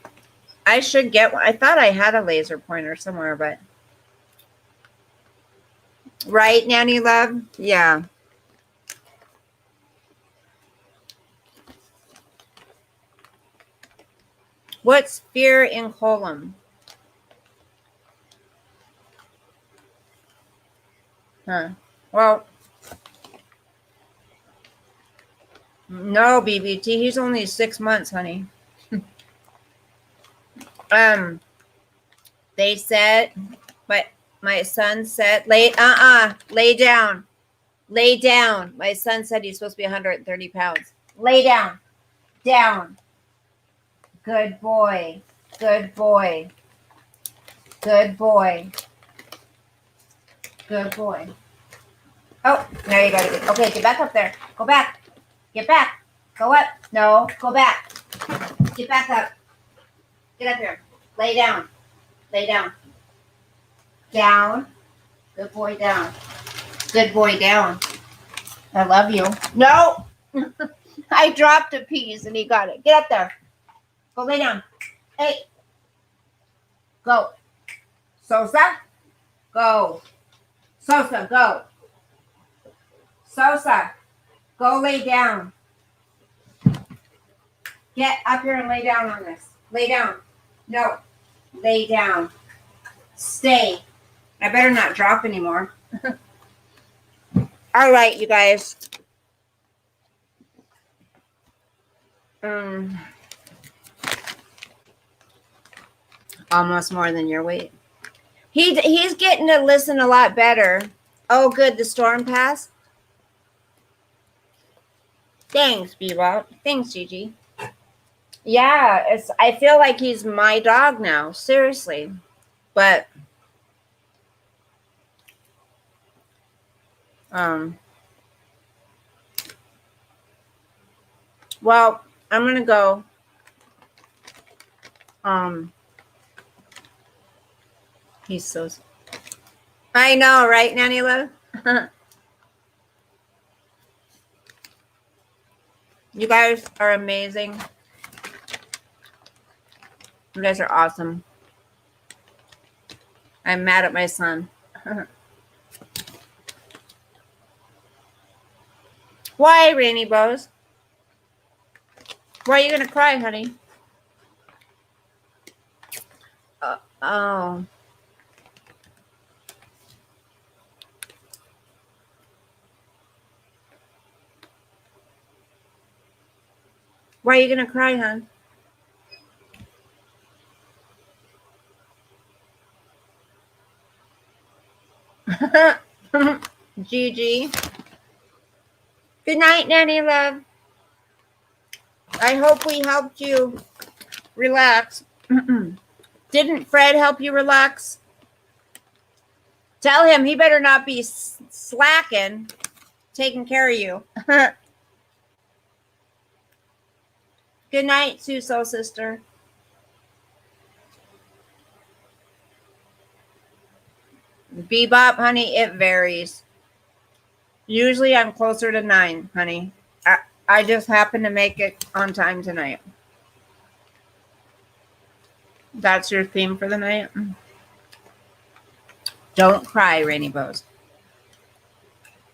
I should get one. I thought I had a laser pointer somewhere, but... Right, Nanny Love? Yeah. What's fear in Colum? Huh. Well, no, BBT. He's only 6 months, honey. They said, but my son said, lay down. Lay down. My son said he's supposed to be 130 pounds. Lay down. Down. Good boy. Good boy. Good boy. Good boy. Oh, now you gotta get, okay, get back up there. Go back. Get back. Go up. No, go back. Get back up. Get up here. Lay down. Lay down. Down. Good boy, down. Good boy, down. I love you. No. I dropped a piece and he got it. Get up there. Go lay down. Hey. Go. Sosa. Go. Sosa, go. Sosa. Go lay down. Get up here and lay down on this. Lay down. No. Lay down. Stay. I better not drop anymore. All right, you guys. Almost more than your weight. He's getting to listen a lot better. Oh, good. The storm passed. Thanks, Bebop. Thanks, Gigi. Yeah, I feel like he's my dog now. Seriously. But well, I'm gonna go. He's so. I know, right, Nanny Love? You guys are amazing. You guys are awesome. I'm mad at my son. Why, Rainy Bows? Why are you gonna cry, honey? Oh. Why are you gonna cry, hon? Gigi. Good night, Nanny Love. I hope we helped you relax. Didn't Fred help you relax? Tell him he better not be slacking, taking care of you. Good night, Suso sister. Bebop, honey, it varies. Usually I'm closer to 9, honey. I just happened to make it on time tonight. That's your theme for the night? Don't cry, Rainy Bows.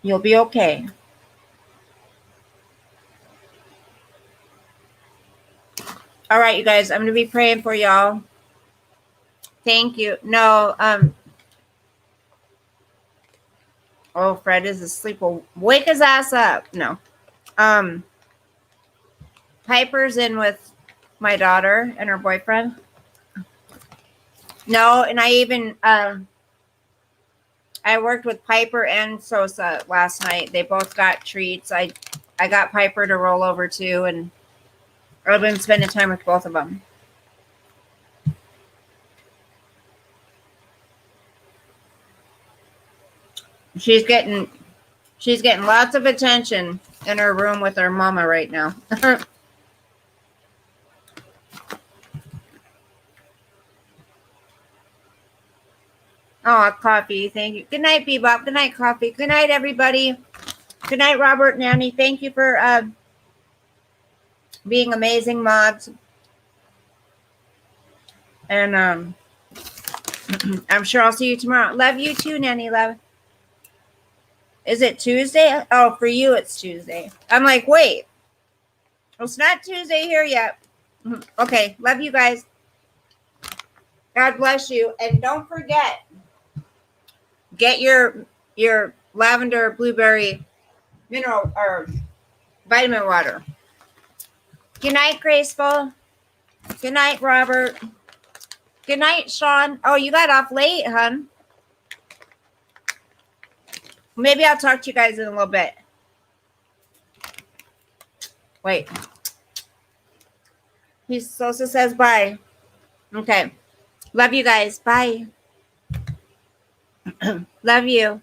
You'll be okay. All right, you guys, I'm going to be praying for y'all. Thank you. No, oh, Fred is asleep. Well, wake his ass up. No. Piper's in with my daughter and her boyfriend. No, and I even I worked with Piper and Sosa last night. They both got treats. I got Piper to roll over too, and I've been spending time with both of them. She's getting lots of attention in her room with her mama right now. Oh, coffee. Thank you. Good night, Bebop. Good night, coffee. Good night, everybody. Good night, Robert and Annie. Thank you for being amazing mods. And I'm sure I'll see you tomorrow. Love you too, Nanny Love. Is it Tuesday? Oh, for you it's Tuesday. I'm like, wait. It's not Tuesday here yet. Okay. Love you guys. God bless you. And don't forget, get your lavender blueberry mineral or vitamin water. Good night, Graceful. Good night, Robert. Good night, Sean. Oh, you got off late, hun. Maybe I'll talk to you guys in a little bit. Wait. He also says bye. Okay. Love you guys. Bye. Love you.